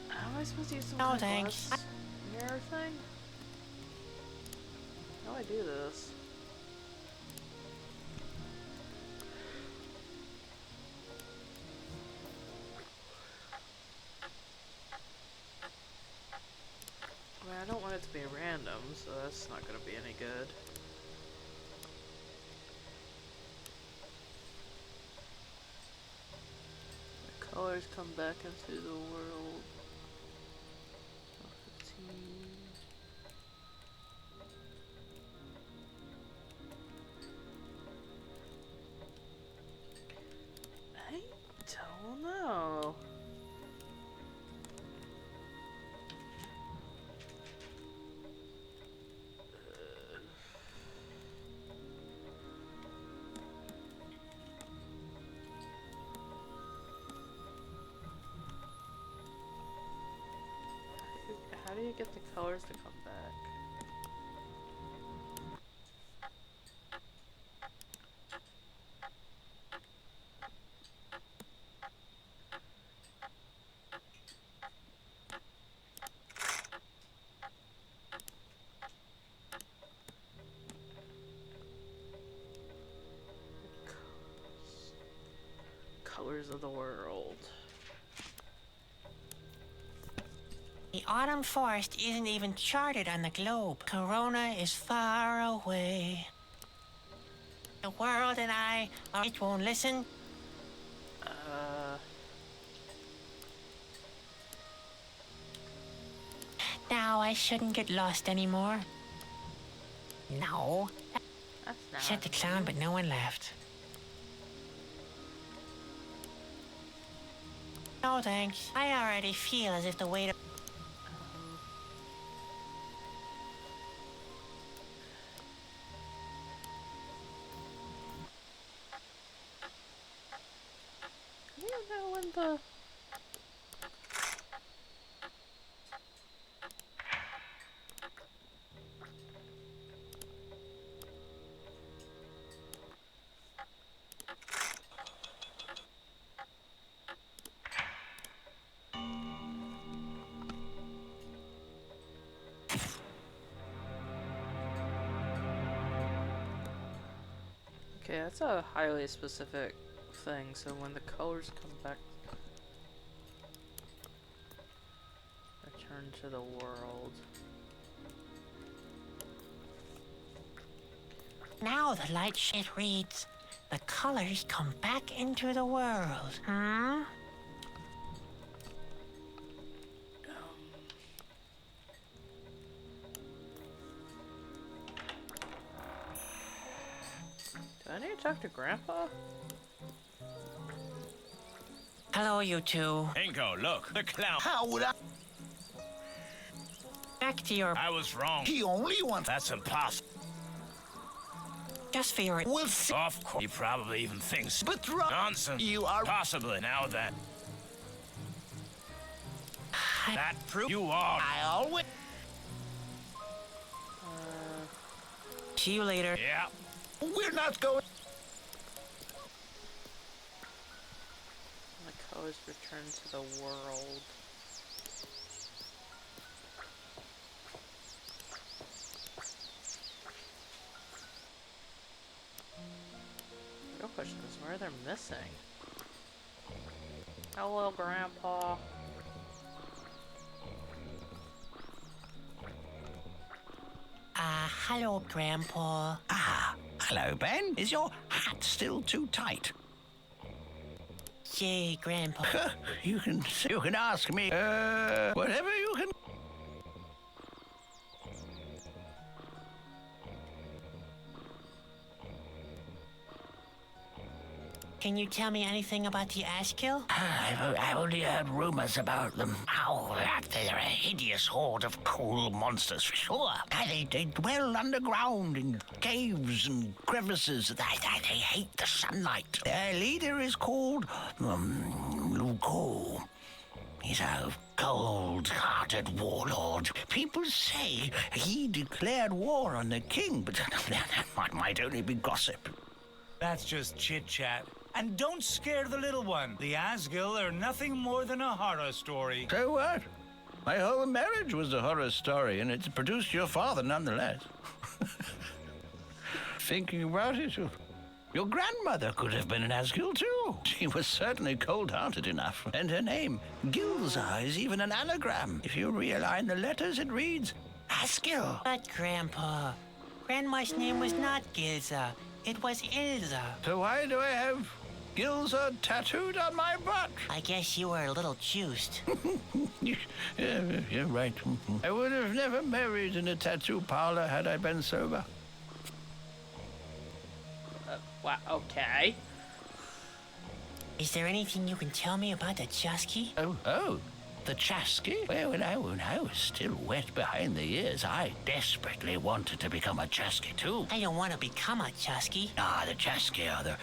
How am I supposed to use some No, kind of thanks. glass mirror thing? How do I do this? I mean, I don't want it to be random, so that's not gonna be any good. The colors come back into the world. 15. I don't know. How do you get the colors to come back? Colors of the world. The autumn forest isn't even charted on the globe. Corona is far away. The world and I, it won't listen. Now I shouldn't get lost anymore. No. That's not. Said the clown, but no one laughed. No thanks. I already feel as if the weight of... You know when the... Okay, that's a highly specific thing, so when the colors come back, return to the world. Now the light shit reads, the colors come back into the world. Hmm? Do I need to talk to Grandpa? Hello, you two. Inko, look, the clown. How would I? Back to your... I was wrong. He only wants. That's impossible. Just for your... We'll see. Of course, he probably even thinks. But Rob, Nonsense. you are. Possibly, now then. That proves you are. I always. See you later. Yeah. We're not going. The colors return to the world. Real question is where they're missing. Hello, Grandpa. Hello, Grandpa. Ah, hello, Ben. Is your hat still too tight? Yay, Grandpa. You can ask me, whatever you can. Can you tell me anything about the Askill? I've only heard rumors about them. Oh, they're a hideous horde of cruel monsters, for sure. They dwell underground in caves and crevices. They hate the sunlight. Their leader is called Luko. He's a cold-hearted warlord. People say he declared war on the king, but that might only be gossip. That's just chit-chat. And don't scare the little one. The Asgill are nothing more than a horror story. So what? My whole marriage was a horror story, and it's produced your father nonetheless. Thinking about it, your grandmother could have been an Asgill too. She was certainly cold-hearted enough. And her name, Gilza, is even an anagram. If you realign the letters, it reads Asgill. But, Grandpa, Grandma's name was not Gilza. It was Ilza. So why do I have Gilza tattooed on my butt? I guess you were a little juiced. Yeah, you're right. I would have never married in a tattoo parlor had I been sober. Wow, okay. Is there anything you can tell me about the Chusky? Oh, the Chusky? Well, when I was still wet behind the ears, I desperately wanted to become a Chusky too. I don't want to become a Chusky. Ah, the Chusky are the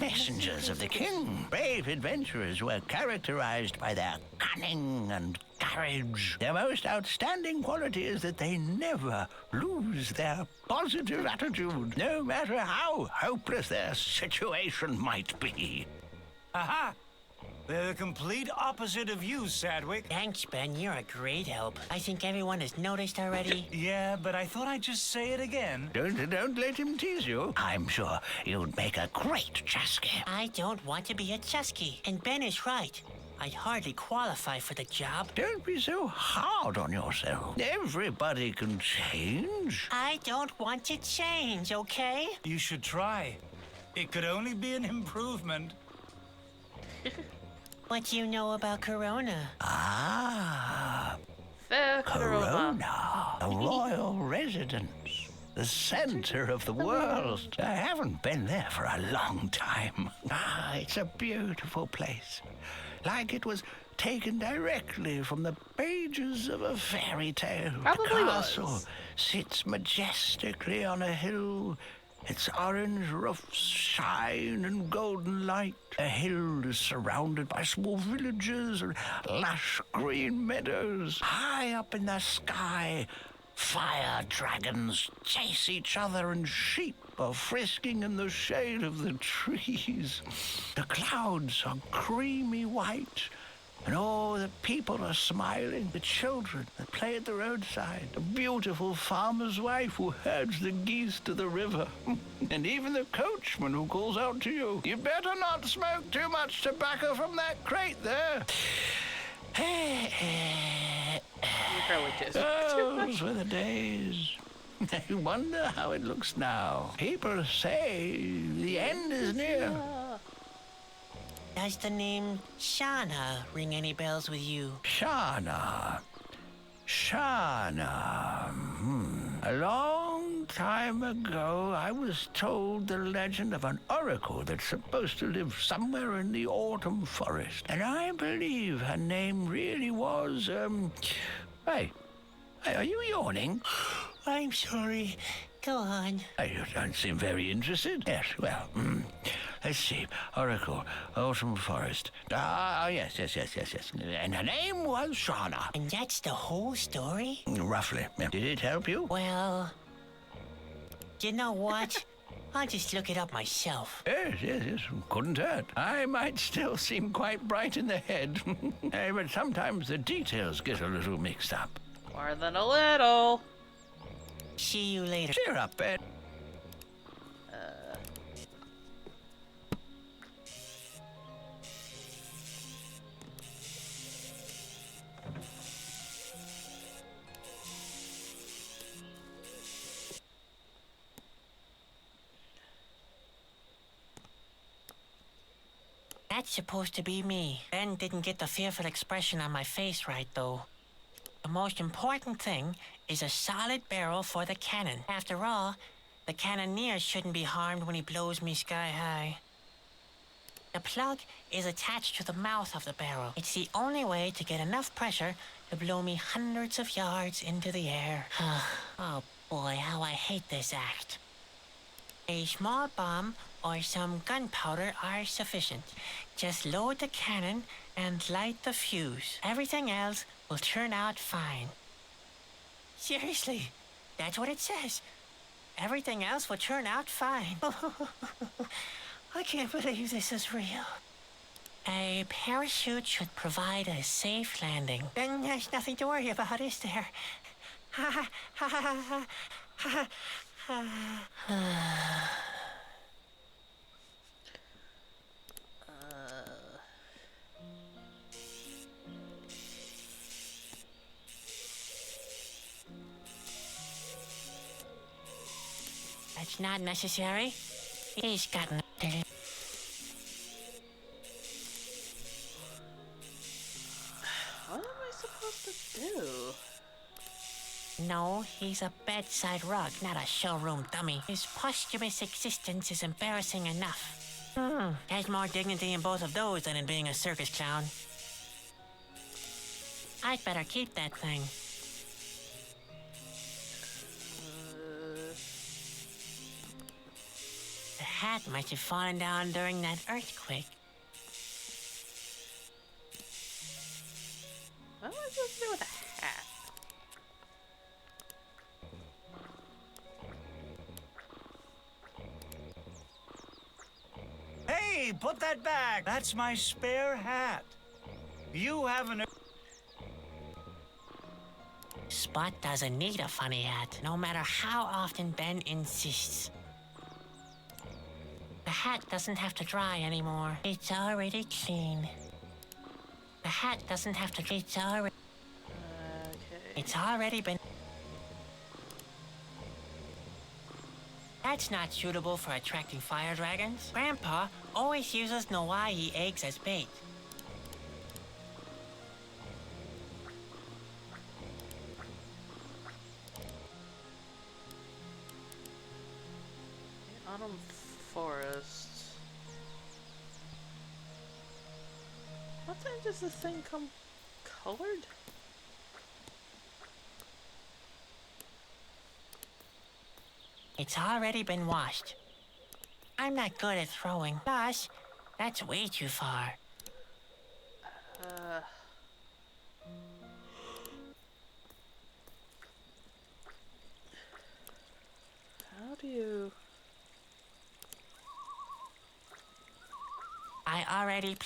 messengers of the king. Brave adventurers who are characterized by their cunning and courage. Their most outstanding quality is that they never lose their positive attitude, no matter how hopeless their situation might be. Aha! They're the complete opposite of you, Sadwick. Thanks, Ben. You're a great help. I think everyone has noticed already. Yeah, but I thought I'd just say it again. Don't let him tease you. I'm sure you'd make a great Chusky. I don't want to be a Chusky. And Ben is right. I hardly qualify for the job. Don't be so hard on yourself. Everybody can change. I don't want to change, okay? You should try. It could only be an improvement. What do you know about Corona? Ah, Fair Corona. Corona, a royal residence, the center of the world. I haven't been there for a long time. Ah, it's a beautiful place. Like it was taken directly from the pages of a fairy tale. Probably the castle was. sits majestically on a hill. Its orange roofs shine in golden light. The hill is surrounded by small villages and lush green meadows. High up in the sky, fire dragons chase each other and sheep are frisking in the shade of the trees. The clouds are creamy white. And all the people are smiling. The children that play at the roadside. The beautiful farmer's wife who herds the geese to the river. And even the coachman who calls out to you, "You better not smoke too much tobacco from that crate there." You probably just. Those were the days. I wonder how it looks now. People say the end is near. Does the name Shauna ring any bells with you? Shauna. A long time ago, I was told the legend of an oracle that's supposed to live somewhere in the autumn forest. And I believe her name really was, Hey, are you yawning? I'm sorry. Go on. You don't seem very interested. Yes, well, let's see. Oracle, autumn forest. Yes. And her name was Shauna. And that's the whole story? Roughly. Did it help you? Well, you know what? I'll just look it up myself. Yes. Couldn't hurt. I might still seem quite bright in the head. But sometimes the details get a little mixed up. More than a little. See you later. Cheer up, Ed. That's supposed to be me. Ben didn't get the fearful expression on my face right, though. The most important thing is a solid barrel for the cannon. After all, the cannoneer shouldn't be harmed when he blows me sky high. The plug is attached to the mouth of the barrel. It's the only way to get enough pressure to blow me hundreds of yards into the air. Oh boy, how I hate this act. A small bomb or some gunpowder are sufficient. Just load the cannon and light the fuse. Everything else will turn out fine. Seriously, that's what it says. Everything else will turn out fine. I can't believe this is real. A parachute should provide a safe landing. Then there's nothing to worry about, is there? That's not necessary. He's gotten... What am I supposed to do? No, he's a bedside rug, not a showroom dummy. His posthumous existence is embarrassing enough. There's more dignity in both of those than in being a circus clown. I'd better keep that thing. The hat must have fallen down during that earthquake. What am I supposed to do with a hat? Hey, put that back. That's my spare hat. You haven't... Spot doesn't need a funny hat, no matter how often Ben insists. The hat doesn't have to dry anymore. It's already clean. The hat doesn't have to. Okay. It's already been. That's not suitable for attracting fire dragons. Grandpa always uses Noai eggs as bait. Autumn Forest. What time does this thing come colored? It's already been washed. I'm not good at throwing. Plus, that's way too far. How do you... I already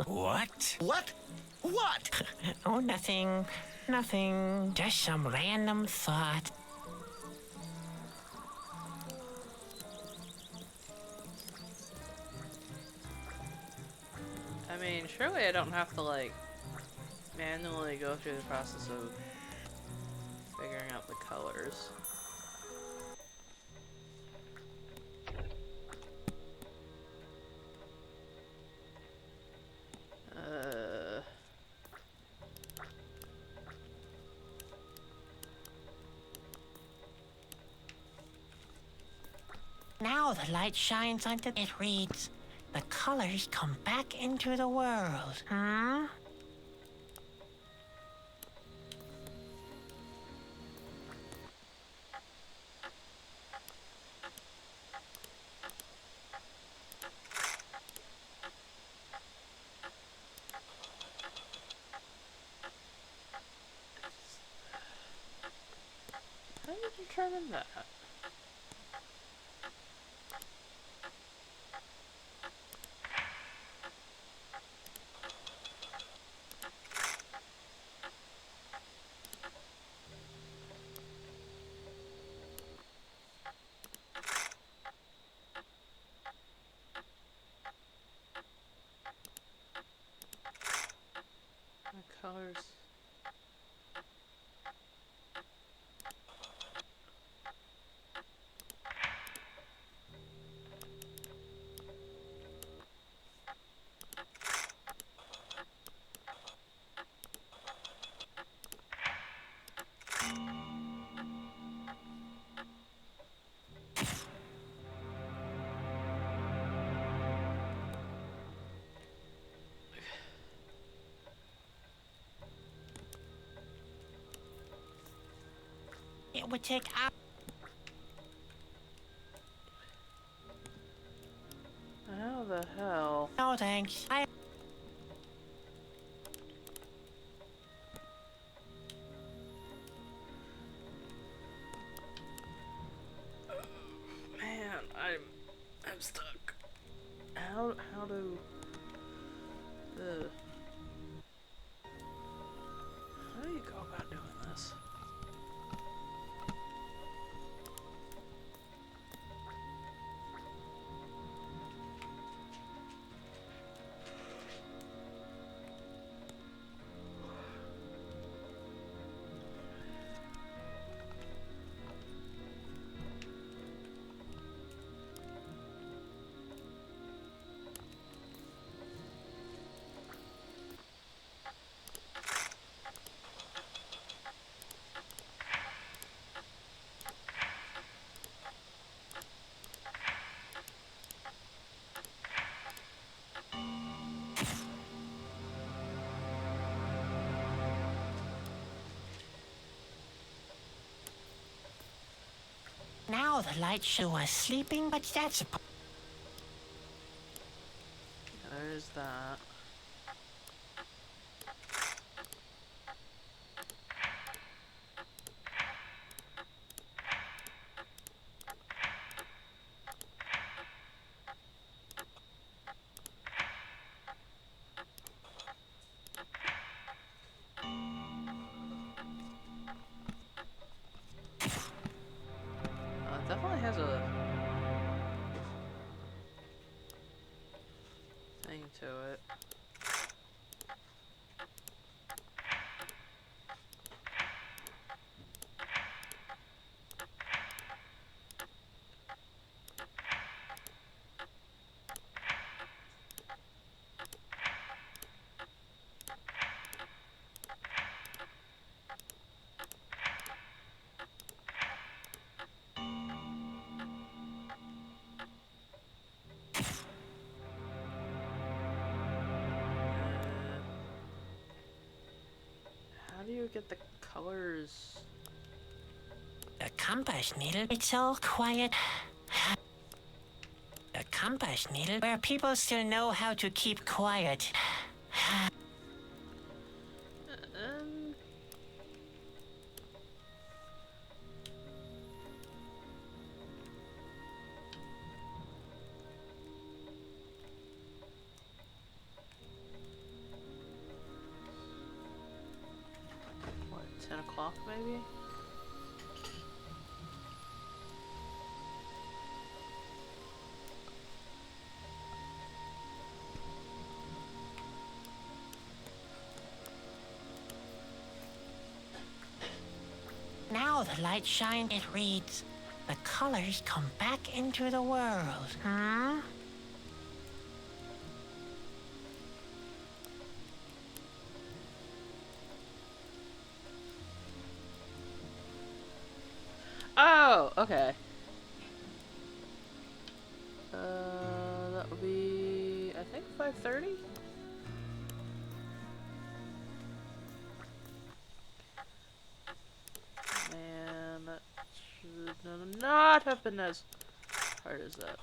What? What? What? Oh, nothing. Nothing. Just some random thought. I mean, surely I don't have to, like, manually go through the process of figuring out the colors. Now the light shines onto it. Reads, the colors come back into the world. Hmm? How do you determine that? The colors. It would take hours. How the hell? No thanks. Man, I'm stuck. How do the how do you go about doing this? Now the light show was sleeping, but that's a... There's that. thing to it. How do you get the colors? The compass needle, it's all quiet. The compass needle, where people still know how to keep quiet. Um, what, 10 o'clock maybe? Now the light shines, it reads, the colors come back into the world. Hmm? Oh, okay. That would be, I think 5:30? Man, that should not have been as hard as that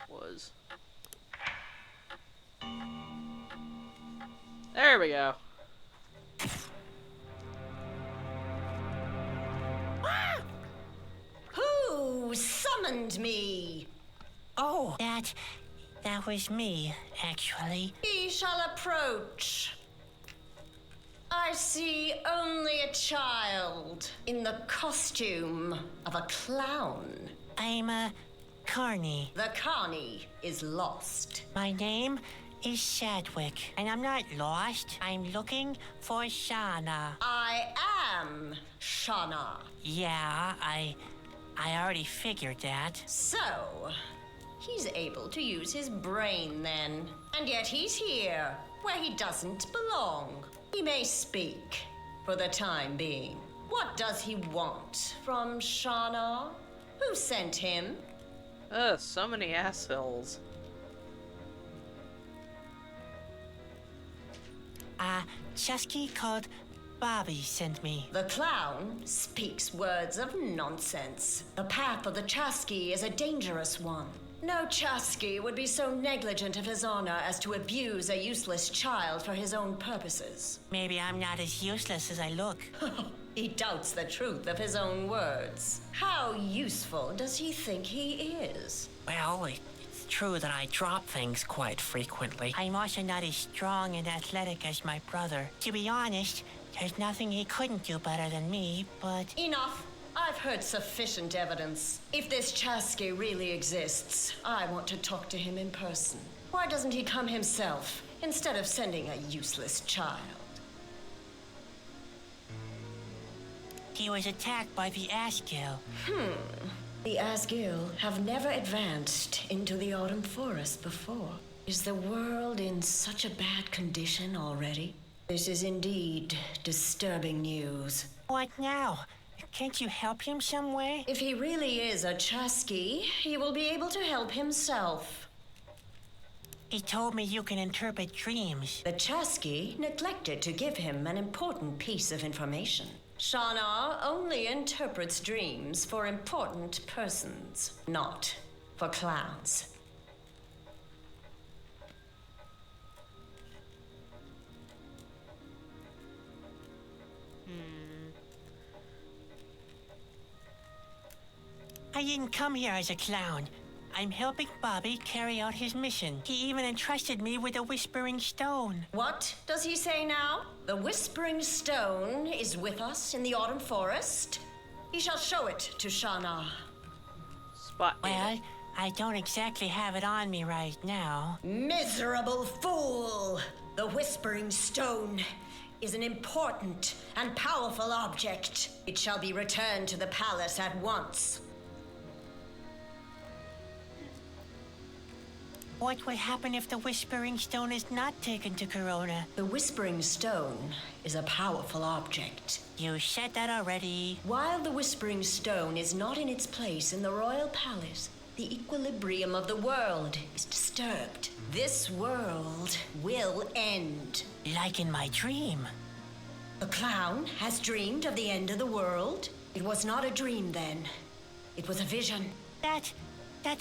was. There we go. Who summoned me? Oh, that was me, actually. He shall approach. I see only a child in the costume of a clown. I'm Carney. The Carney is lost. My name is Shadwick, and I'm not lost. I'm looking for Shauna. I am Shauna. Yeah, I already figured that. So, he's able to use his brain then. And yet he's here, where he doesn't belong. He may speak, for the time being. What does he want from Shauna? Who sent him? Ugh, so many assholes. Chusky called Bobby sent me. The clown speaks words of nonsense. The path of the Chusky is a dangerous one. No Chusky would be so negligent of his honor as to abuse a useless child for his own purposes. Maybe I'm not as useless as I look. He doubts the truth of his own words. How useful does he think he is? Well, it's true that I drop things quite frequently. I'm also not as strong and athletic as my brother. To be honest, there's nothing he couldn't do better than me, but... Enough. I've heard sufficient evidence. If this Chusky really exists, I want to talk to him in person. Why doesn't he come himself, instead of sending a useless child? He was attacked by the Asgill. The Asgill have never advanced into the Autumn Forest before. Is the world in such a bad condition already? This is indeed disturbing news. What now? Can't you help him some way? If he really is a Chusky, he will be able to help himself. He told me you can interpret dreams. The Chusky neglected to give him an important piece of information. Shauna only interprets dreams for important persons, not for clowns. I didn't come here as a clown. I'm helping Bobby carry out his mission. He even entrusted me with a Whispering Stone. What does he say now? The Whispering Stone is with us in the Autumn Forest. He shall show it to Shauna. Spot. Well, I don't exactly have it on me right now. Miserable fool! The Whispering Stone is an important and powerful object. It shall be returned to the palace at once. What would happen if the Whispering Stone is not taken to Corona? The Whispering Stone is a powerful object. You said that already. While the Whispering Stone is not in its place in the royal palace, the equilibrium of the world is disturbed. This world will end. Like in my dream. The clown has dreamed of the end of the world. It was not a dream then. It was a vision. That's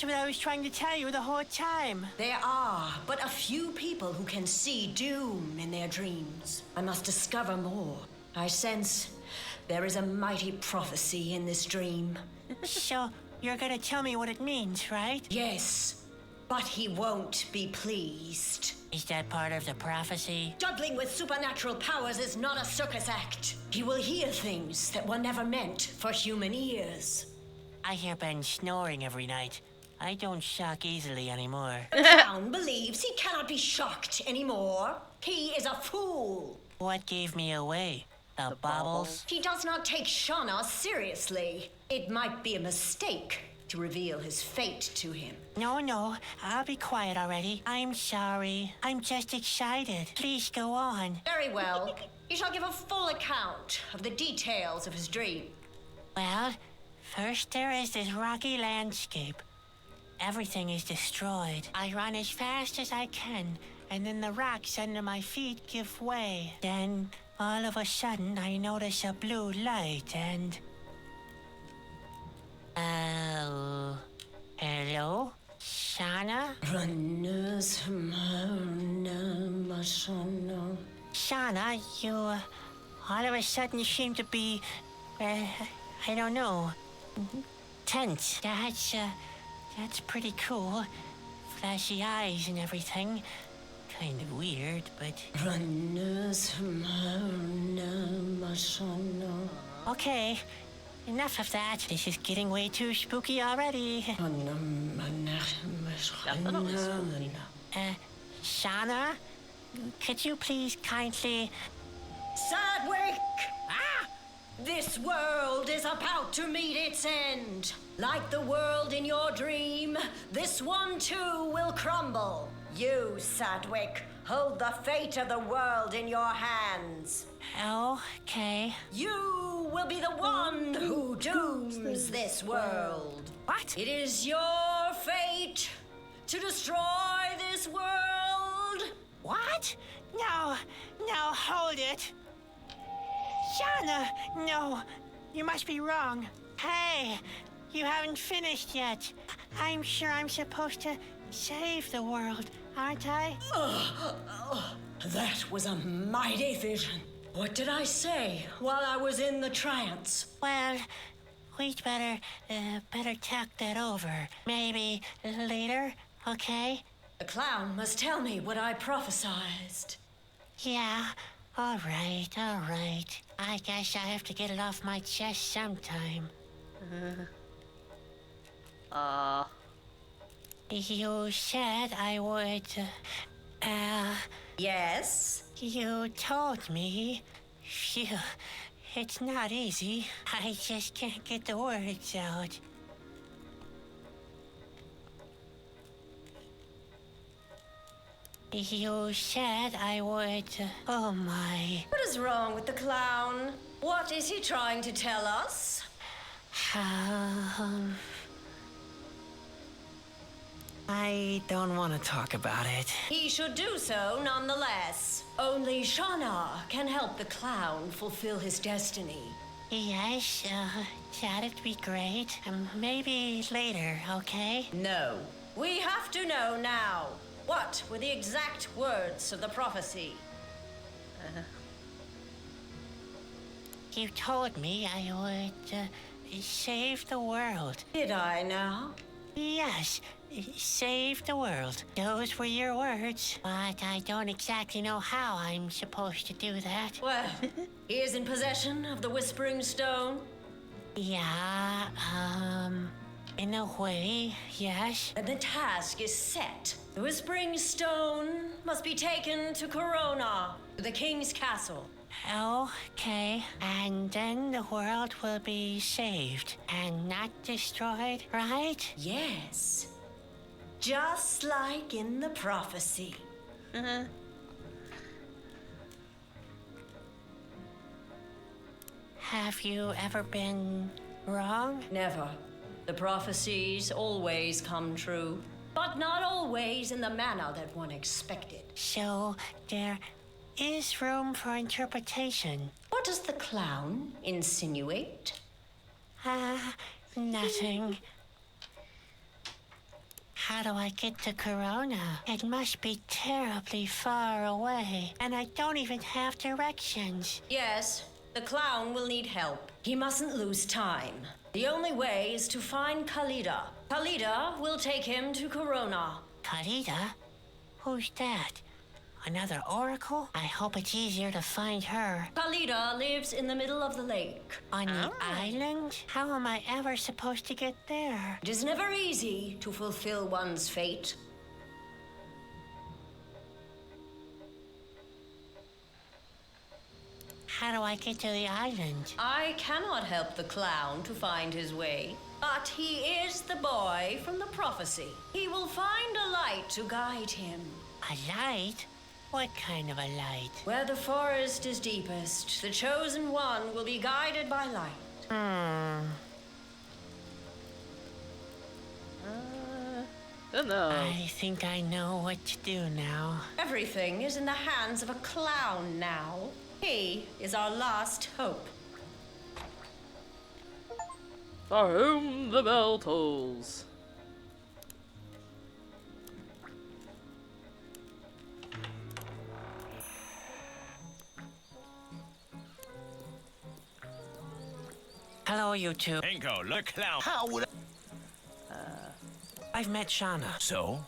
what I was trying to tell you the whole time. There are but a few people who can see doom in their dreams. I must discover more. I sense there is a mighty prophecy in this dream. So, you're gonna tell me what it means, right? Yes, but he won't be pleased. Is that part of the prophecy? Juggling with supernatural powers is not a circus act. He will hear things that were never meant for human ears. I hear Ben snoring every night. I don't shock easily anymore. The clown believes he cannot be shocked anymore. He is a fool. What gave me away? The baubles? He does not take Shauna seriously. It might be a mistake to reveal his fate to him. No, I'll be quiet already. I'm sorry. I'm just excited. Please go on. Very well. He shall give a full account of the details of his dream. Well, first there is this rocky landscape. Everything is destroyed. I run as fast as I can, and then the rocks under my feet give way. Then, all of a sudden, I notice a blue light and... Oh... Hello? Shauna? Shauna, you... all of a sudden seem to be... I don't know... tense. That's pretty cool. Flashy eyes and everything. Kind of weird, but... Okay, enough of that. This is getting way too spooky already. Definitely spooky. Shauna? Could you please kindly... Sadwick! Ah! This world is about to meet its end. Like the world in your dream, this one too will crumble. You, Sadwick, hold the fate of the world in your hands. Okay. You will be the one who dooms this world. What? It is your fate to destroy this world. What? No, hold it. Shauna, no, you must be wrong. Hey, you haven't finished yet. I'm sure I'm supposed to save the world, aren't I? That was a mighty vision. What did I say while I was in the trance? Well, we'd better talk that over. Maybe later, okay? The clown must tell me what I prophesized. Yeah, all right. I guess I have to get it off my chest sometime. You said I would, Yes? You told me. Phew, it's not easy. I just can't get the words out. You said I would... Oh my... What is wrong with the clown? What is he trying to tell us? I don't want to talk about it. He should do so nonetheless. Only Shauna can help the clown fulfill his destiny. Yes, that'd be great. Maybe later, okay? No. We have to know now. What were the exact words of the prophecy? You told me I would, save the world. Did I now? Yes, save the world. Those were your words. But I don't exactly know how I'm supposed to do that. Well, he is in possession of the Whispering Stone. Yeah, In a way, yes. And the task is set. The Whispering Stone must be taken to Corona, the king's castle. Okay, and then the world will be saved and not destroyed, right? Yes. Just like in the prophecy. Have you ever been wrong? Never. The prophecies always come true, but not always in the manner that one expected. So there is room for interpretation. What does the clown insinuate? Nothing. How do I get to Corona? It must be terribly far away, and I don't even have directions. Yes, the clown will need help. He mustn't lose time. The only way is to find Khalida. Khalida will take him to Corona. Khalida? Who's that? Another oracle? I hope it's easier to find her. Khalida lives in the middle of the lake. On the island? How am I ever supposed to get there? It is never easy to fulfill one's fate. How do I get to the island? I cannot help the clown to find his way, but he is the boy from the prophecy. He will find a light to guide him. A light? What kind of a light? Where the forest is deepest, the chosen one will be guided by light. Don't know. I think I know what to do now. Everything is in the hands of a clown now. He is our last hope. For whom the bell tolls. Hello, you two. Ingo, look, clown. How would I've met Shauna. So?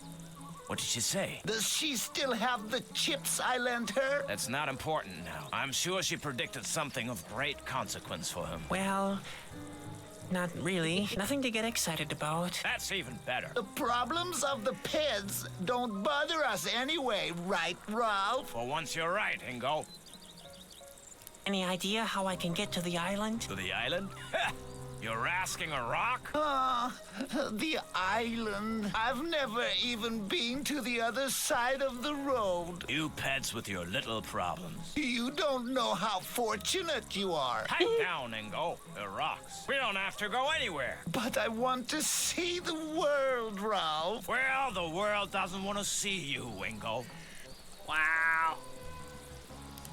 What did she say? Does she still have the chips I lent her? That's not important now. I'm sure she predicted something of great consequence for him. Well, not really. Nothing to get excited about. That's even better. The problems of the pets don't bother us anyway, right, Ralph? For once you're right, Ingo. Any idea how I can get to the island? To the island? You're asking a rock? The island. I've never even been to the other side of the road. You pets with your little problems. You don't know how fortunate you are. Pipe down, Ingo. They're rocks. We don't have to go anywhere. But I want to see the world, Ralph. Well, the world doesn't want to see you, Ingo. Wow.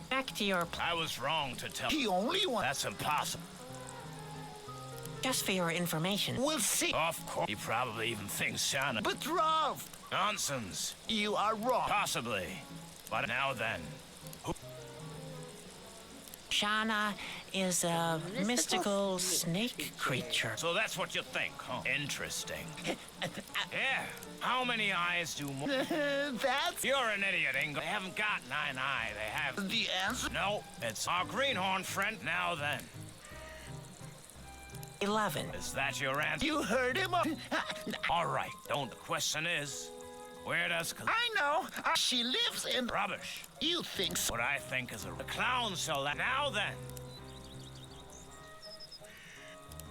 Back to your I was wrong to tell. He only wants... That's impossible. just for your information. We'll see. Of course. He probably even thinks Shauna. But Ralph, Nonsense. you are wrong. Possibly. But now then. Shauna is a mystical snake creature. So that's what you think, huh? Interesting. Yeah. How many eyes do more? That's You're an idiot, Ingo. They haven't got 9 eyes. They have... the answer. No, it's our greenhorn friend. Now then. 11. Is that your answer? You heard him. All right. Don't. The question is, where does... I know. She lives in... Rubbish. You think so? What I think is a clown shall... Now then.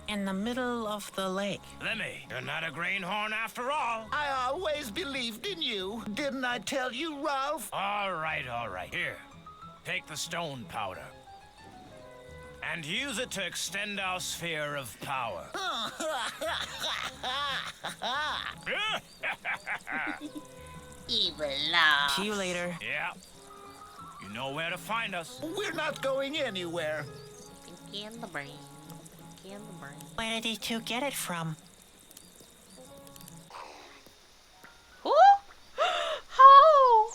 In the middle of the lake. Lemmy, you're not a greenhorn after all. I always believed in you. Didn't I tell you, Ralph? All right, all right. Here, take the stone powder. And use it to extend our sphere of power. Evil law. See you later. Yeah. You know where to find us. We're not going anywhere. Pinky and the brain. Pinky and the brain. Where did these two get it from? Who? How?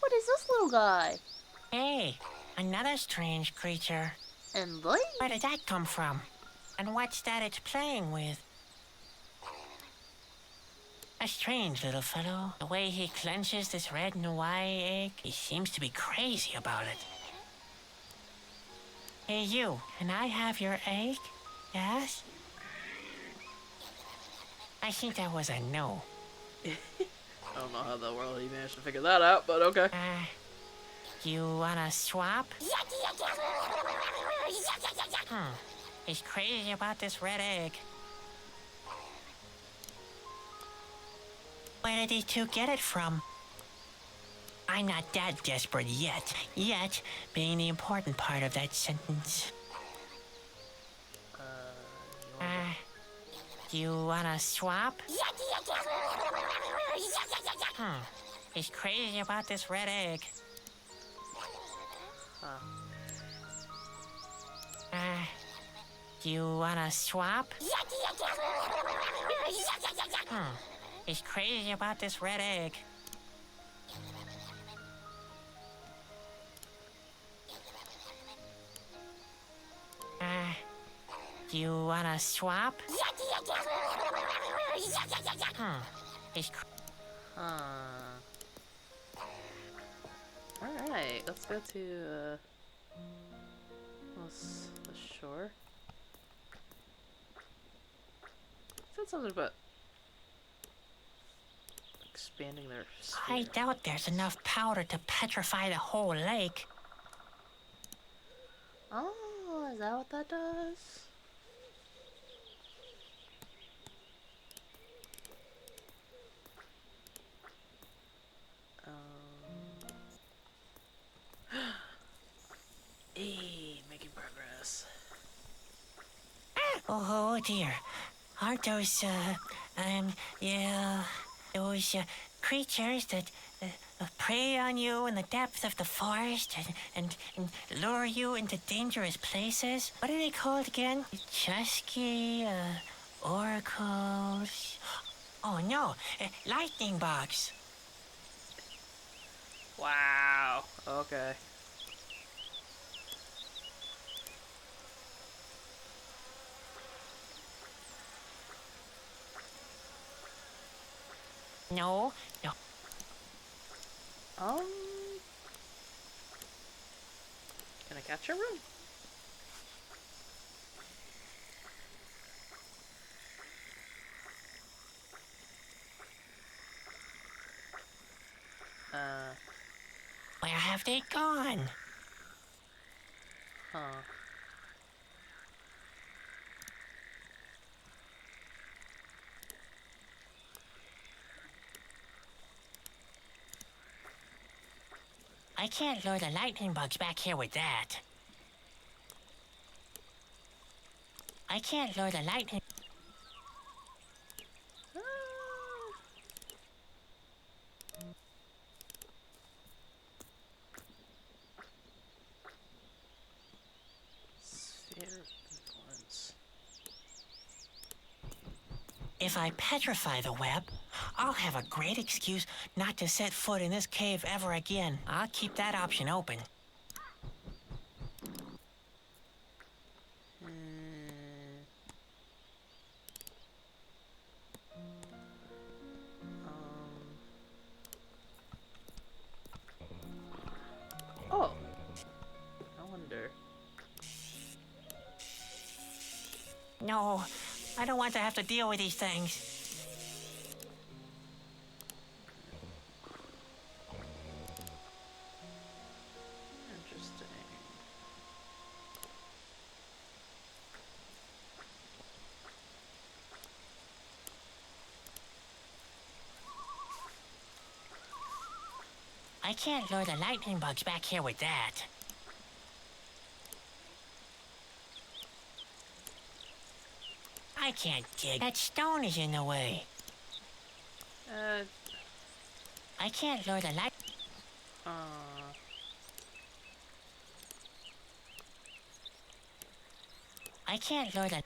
What is this little guy? Hey, another strange creature. And boy, Where did that come from? And what's that it's playing with? A strange little fellow. The way he clenches this red Hawaii egg, he seems to be crazy about it. Hey you, can I have your egg? Yes? I think that was a no. I don't know how the world he managed to figure that out, but okay. You wanna swap? He's crazy about this red egg. Where did these two get it from? I'm not that desperate yet. Yet being the important part of that sentence. You wanna swap? He's crazy about this red egg. You wanna swap? He's crazy about this red egg. You wanna swap? He's Alright, let's go to the shore. Said something about expanding their sphere. I doubt there's enough powder to petrify the whole lake. Oh, is that what that does? Hey, making progress. Oh dear. Aren't those, those creatures that prey on you in the depth of the forest and lure you into dangerous places? What are they called again? Chusky, oracles. Oh no, lightning bugs. Wow. Okay. No. Can I catch a room? Where have they gone? Huh. I can't lure the lightning bugs back here with that. I can't lure the lightning... Sphere of influence. If I petrify the web, I'll have a great excuse not to set foot in this cave ever again. I'll keep that option open. Oh. I wonder. No, I don't want to have to deal with these things. Interesting. I can't lure the lightning bugs back here with that. I can't dig. That stone is in the way. I can't lure the light. I can't lure the...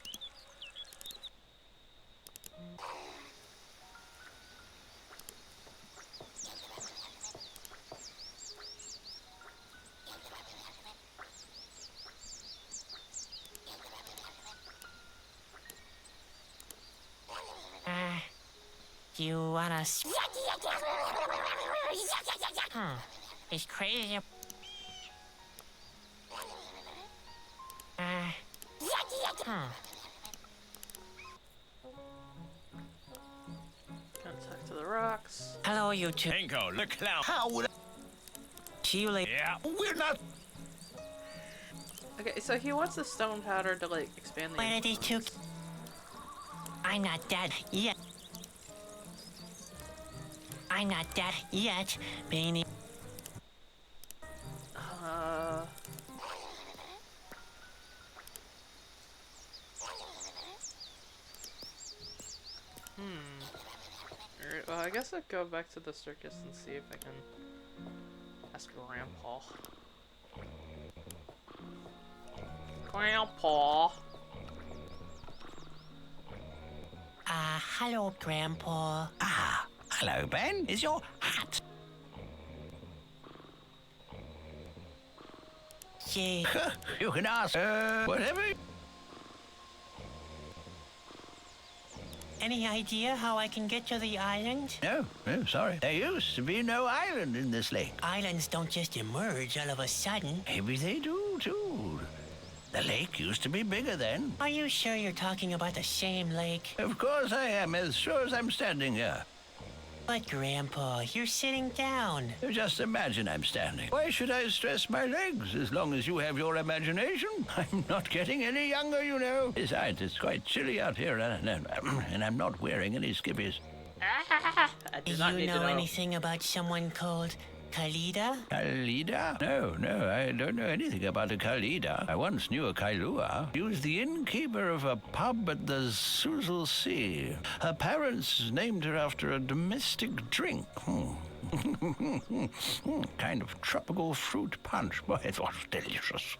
You wanna... He's crazy. the rocks. Hello, you two. Pinko, the clown. How would See you later. Yeah. we're not Okay, so he wants the stone powder to like expand the. Where did these two? I'm not dead yet. I'm not dead yet, Beanie. Alright, well, I guess I'll go back to the circus and see if I can ask Grandpa. Grandpa! Hello, Grandpa. Ah, hello, Ben. Is your hat? Yeah. You can ask, whatever. Any idea how I can get to the island? No, sorry. There used to be no island in this lake. Islands don't just emerge all of a sudden. Maybe they do, too. The lake used to be bigger then. Are you sure you're talking about the same lake? Of course I am, as sure as I'm standing here. But, Grandpa, you're sitting down. Just imagine I'm standing. Why should I stress my legs as long as you have your imagination? I'm not getting any younger, you know. Besides, it's quite chilly out here, and I'm not wearing any skippies. I Do do not you need know to know. anything about someone called Khalida? Khalida? No, I don't know anything about a Khalida. I once knew a Kailua. She was the innkeeper of a pub at the Suzel Sea. Her parents named her after a domestic drink. Kind of tropical fruit punch. Boy, it was delicious.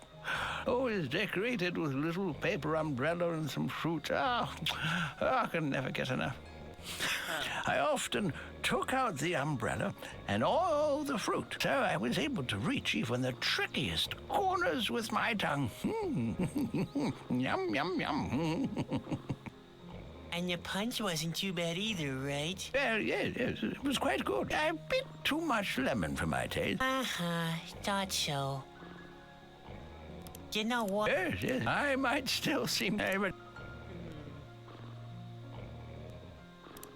Always decorated with a little paper umbrella and some fruit. I can never get enough. I often took out the umbrella and all the fruit, so I was able to reach even the trickiest corners with my tongue. Yum, yum, yum. And your punch wasn't too bad either, right? Well, yes, it was quite good. A bit too much lemon for my taste. Uh-huh, thought so. You know what? Yes, I might still seem...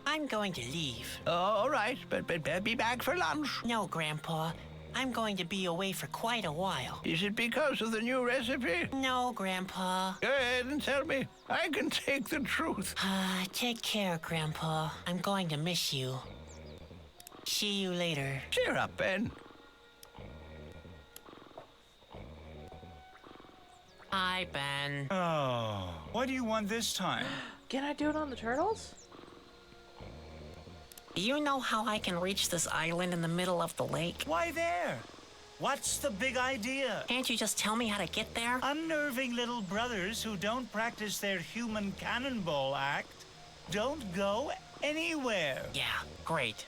I'm going to leave. All right, but be back for lunch. No, Grandpa. I'm going to be away for quite a while. Is it because of the new recipe? No, Grandpa. Go ahead and tell me. I can take the truth. Take care, Grandpa. I'm going to miss you. See you later. Cheer up, Ben. Hi, Ben. Oh, what do you want this time? Can I do it on the turtles? Do you know how I can reach this island in the middle of the lake? Why there? What's the big idea? Can't you just tell me how to get there? Unnerving little brothers who don't practice their human cannonball act don't go anywhere. Yeah, great.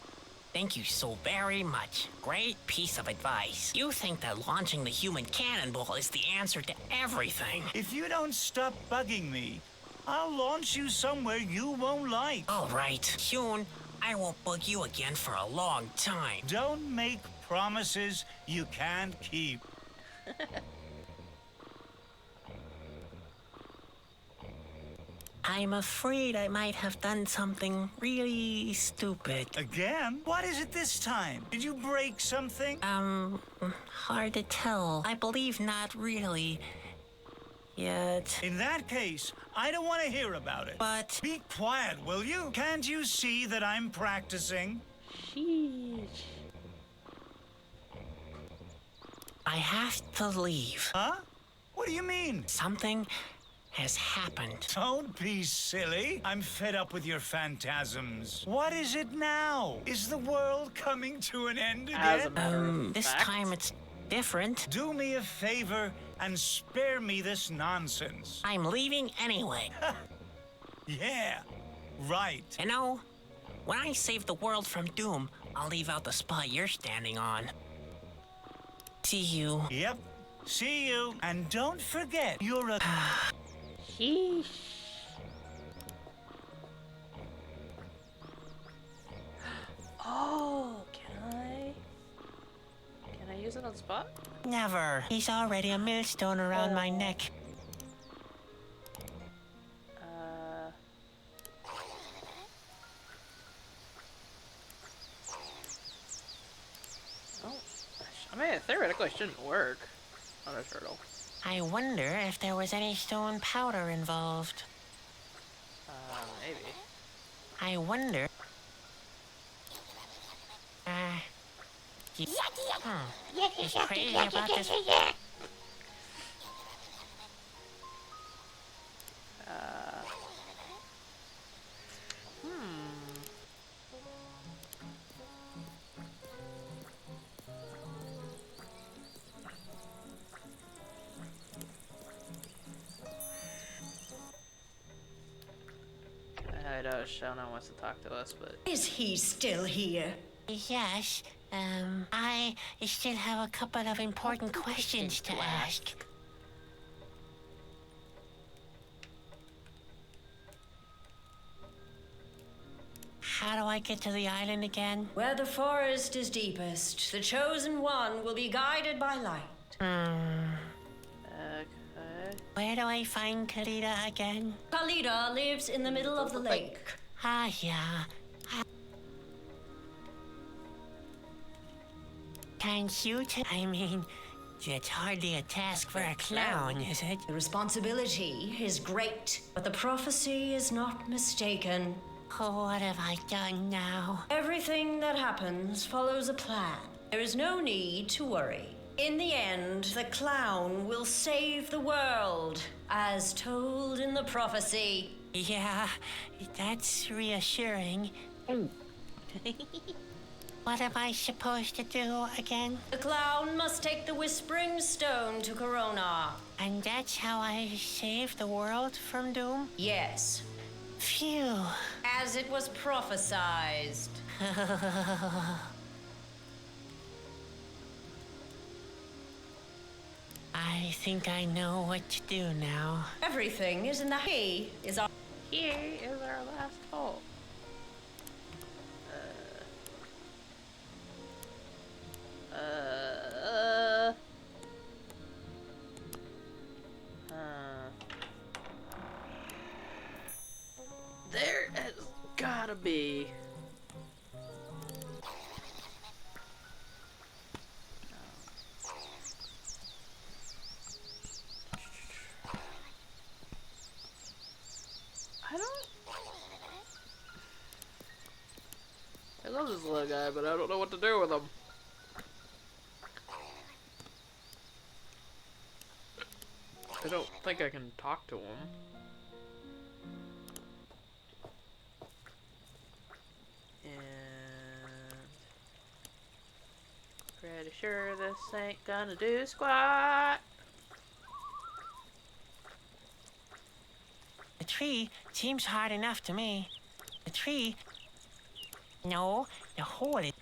Thank you so very much. Great piece of advice. You think that launching the human cannonball is the answer to everything. If you don't stop bugging me, I'll launch you somewhere you won't like. All right, soon I won't bug you again for a long time. Don't make promises you can't keep. I'm afraid I might have done something really stupid. Again? What is it this time? Did you break something? Hard to tell. I believe not really. Yet. In that case, I don't want to hear about it. But Be quiet, will you? Can't you see that I'm practicing? Sheesh. I have to leave. Huh? What do you mean? Something has happened. Don't be silly. I'm fed up with your phantasms. What is it now? Is the world coming to an end As a again? matter of This fact. time it's different. Do me a favor and spare me this nonsense. I'm leaving anyway. Yeah, right. You know, when I save the world from doom, I'll leave out the spot you're standing on. See you. Yep. See you. And don't forget, you're a... Sheesh. Oh, can I use it on spot? Never. He's already a millstone around my neck. I mean, theoretically, it shouldn't work on a turtle. I wonder if there was any stone powder involved. Maybe. I wonder. He's crazy about this. I know Shona wants to talk to us, but Is he still here? Yes, I still have a couple of important questions to ask. How do I get to the island again? Where the forest is deepest, the chosen one will be guided by light. okay. Where do I find Kalita again? Khalida lives in the middle of the lake. Ah, yeah. Can't you I mean, it's hardly a task for a clown, is it? The responsibility is great, but the prophecy is not mistaken. Oh, what have I done now? Everything that happens follows a plan. There is no need to worry. In the end, the clown will save the world, as told in the prophecy. Yeah, that's reassuring. What am I supposed to do again? The clown must take the Whispering Stone to Corona. And that's how I save the world from doom? Yes, Phew. as it was prophesized. I think I know what to do now. Everything is in the hay. Is our Here is our last hope. There has gotta be. I don't. I love this little guy, but I don't know what to do with him. I don't think I can talk to him. And pretty sure this ain't gonna do squat. The tree seems hard enough to me. The tree... No, the hole is...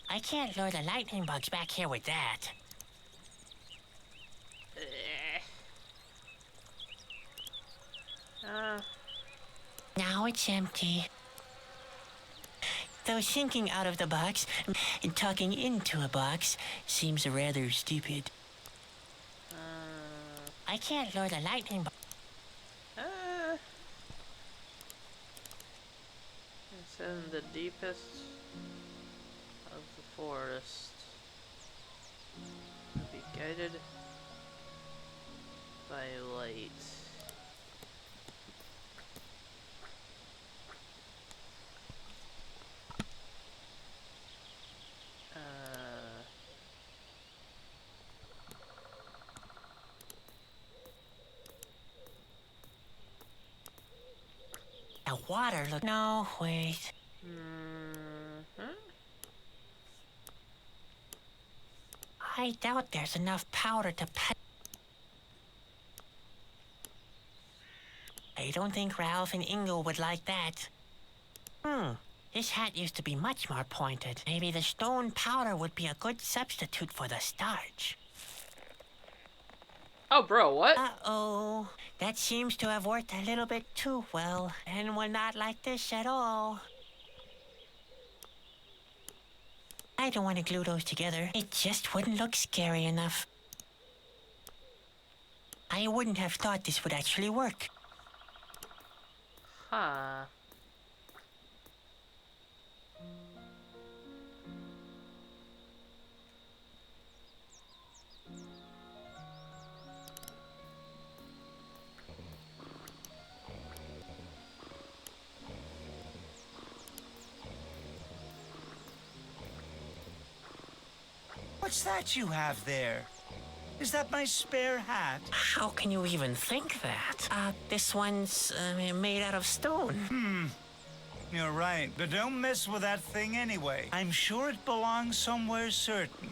I can't lure the lightning bugs back here with that. Now it's empty. Though sinking out of the box and talking into a box seems rather stupid. I can't lure the lightning bug. It's in the deepest of the forest. To be guided by light. The water look. No, wait. I doubt there's enough powder to I don't think Ralph and Ingo would like that. This hat used to be much more pointed. Maybe the stone powder would be a good substitute for the starch. Oh, bro, what? Uh-oh. That seems to have worked a little bit too well, and we're not like this at all. I don't want to glue those together. It just wouldn't look scary enough. I wouldn't have thought this would actually work. Huh. What's that you have there? Is that my spare hat? How can you even think that? This one's made out of stone. You're right, but don't mess with that thing anyway. I'm sure it belongs somewhere certain.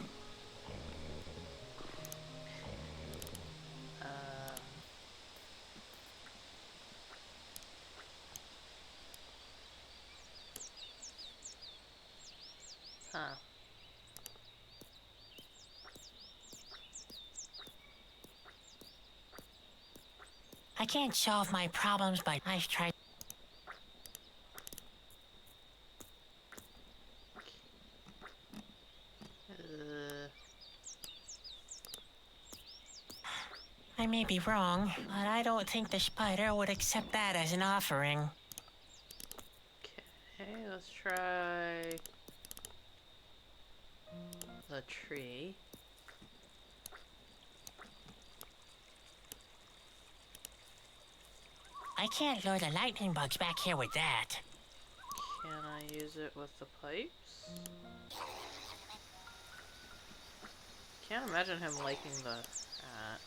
Huh. I can't solve my problems by I've tried. I may be wrong, but I don't think the spider would accept that as an offering. Okay, let's try the tree. I can't lure the lightning bugs back here with that. Can I use it with the pipes? Can't imagine him liking the hat.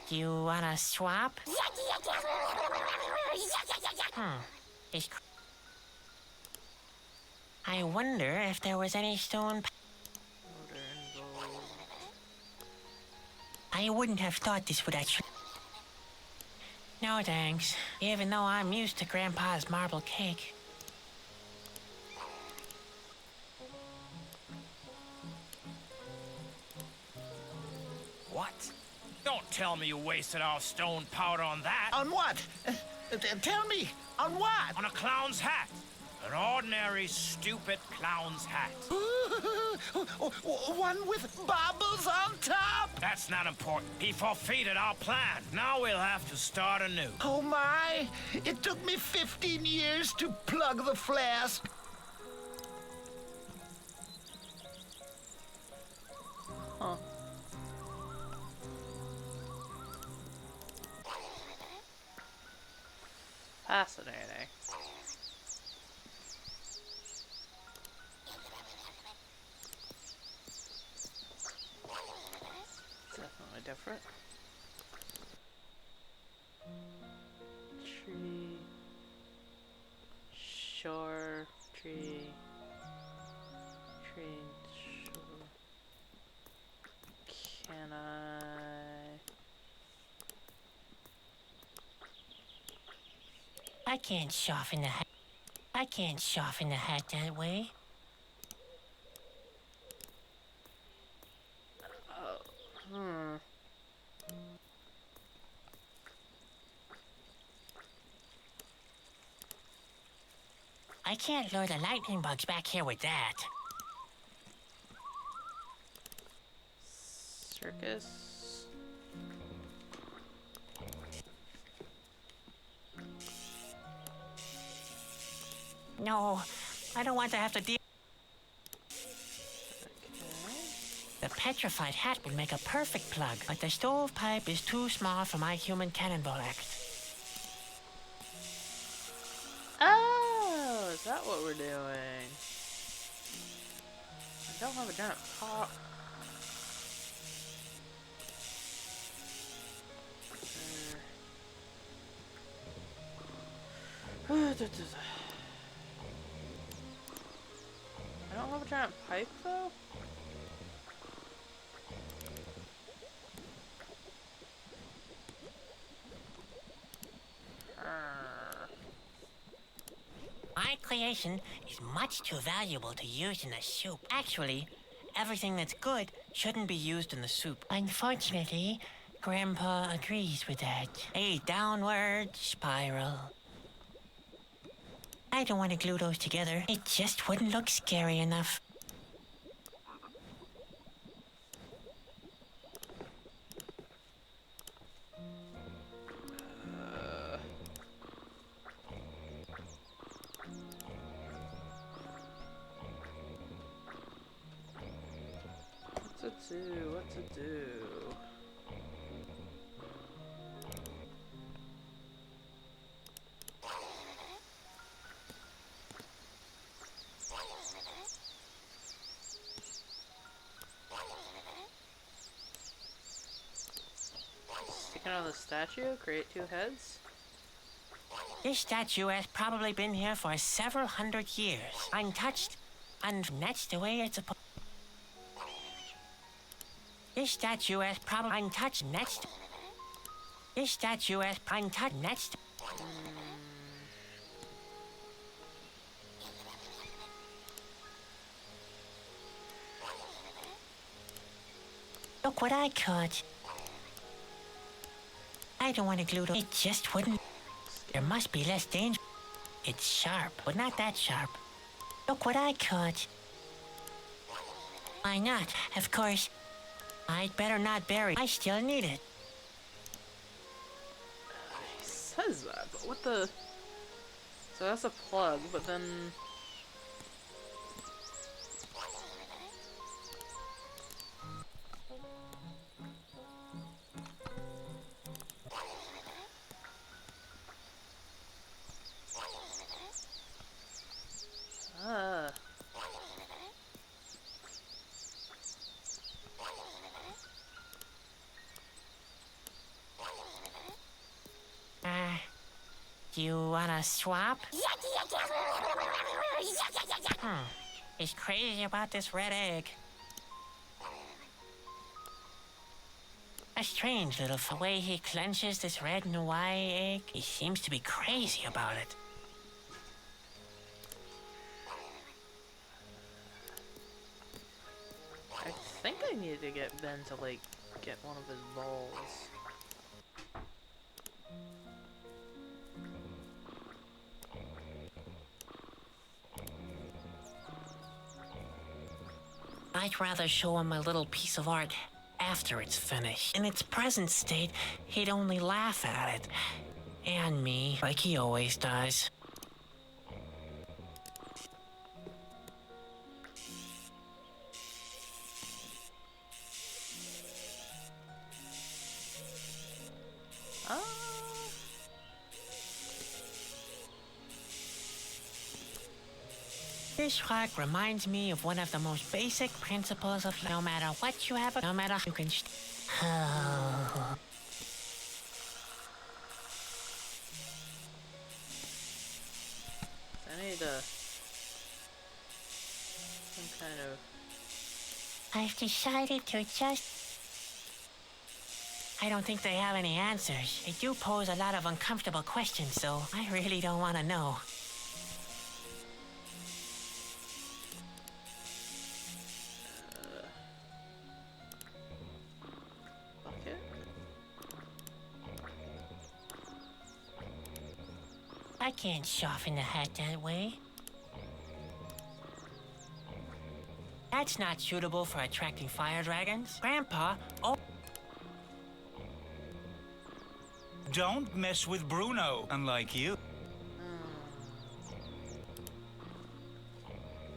Do you wanna swap? He's I wonder if there was any stone. Modern gold. I wouldn't have thought this would actually. No thanks, even though I'm used to Grandpa's marble cake. What? Don't tell me you wasted our stone powder on that. On what? Tell me, on what? On a clown's hat. An ordinary, stupid clown's hat. One with baubles on top? That's not important. He forfeited our plan. Now we'll have to start anew. Oh my! It took me 15 years to plug the flask. Huh. Fascinating. Definitely different. Tree. Shore. Tree. Tree. Shore. Can I? I can't soften the hat. I can't soften the hat that way. Hmm. I can't lure the lightning bugs back here with that. Circus. No, I don't want to have to deal. The petrified hat would make a perfect plug, but the stovepipe is too small for my human cannonball act. Oh, is that what we're doing? I don't have a giant pot. I don't have a giant pipe though? My creation is much too valuable to use in the soup. Actually, everything that's good shouldn't be used in the soup. Unfortunately, Grandpa agrees with that. A downward spiral. I don't want to glue those together. It just wouldn't look scary enough. What to do? on the statue. Create 2 heads. This statue has probably been here for several hundred years, untouched, and that's the way it's supposed. This statue has probably untouched, next. This statue has untouched, next. Look what I caught. I don't want to glue it. It just wouldn't. There must be less danger. It's sharp, but not that sharp. Look what I caught. Why not? Of course. I'd better not bury it. I still need it. He says that, but what the... So that's a plug, but then... Do you wanna swap? He's crazy about this red egg. A strange little way he clenches this red Hawaii egg. He seems to be crazy about it. I think I need to get Ben to, like, get one of his balls. I'd rather show him a little piece of art after it's finished. In its present state, he'd only laugh at it. And me, like he always does. This rock reminds me of one of the most basic principles of no matter what you have, no matter you can. Oh. I need some kind of. I've decided to just. I don't think they have any answers. They do pose a lot of uncomfortable questions, so I really don't want to know. I can't soften the hat that way. That's not suitable for attracting fire dragons. Grandpa, oh. Don't mess with Bruno, unlike you.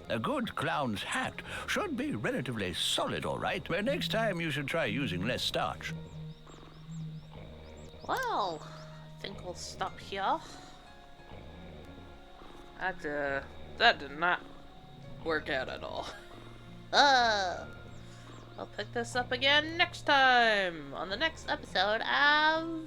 A good clown's hat should be relatively solid, all right. But next time you should try using less starch. Well, I think we'll stop here. That did not work out at all. I'll pick this up again next time on the next episode of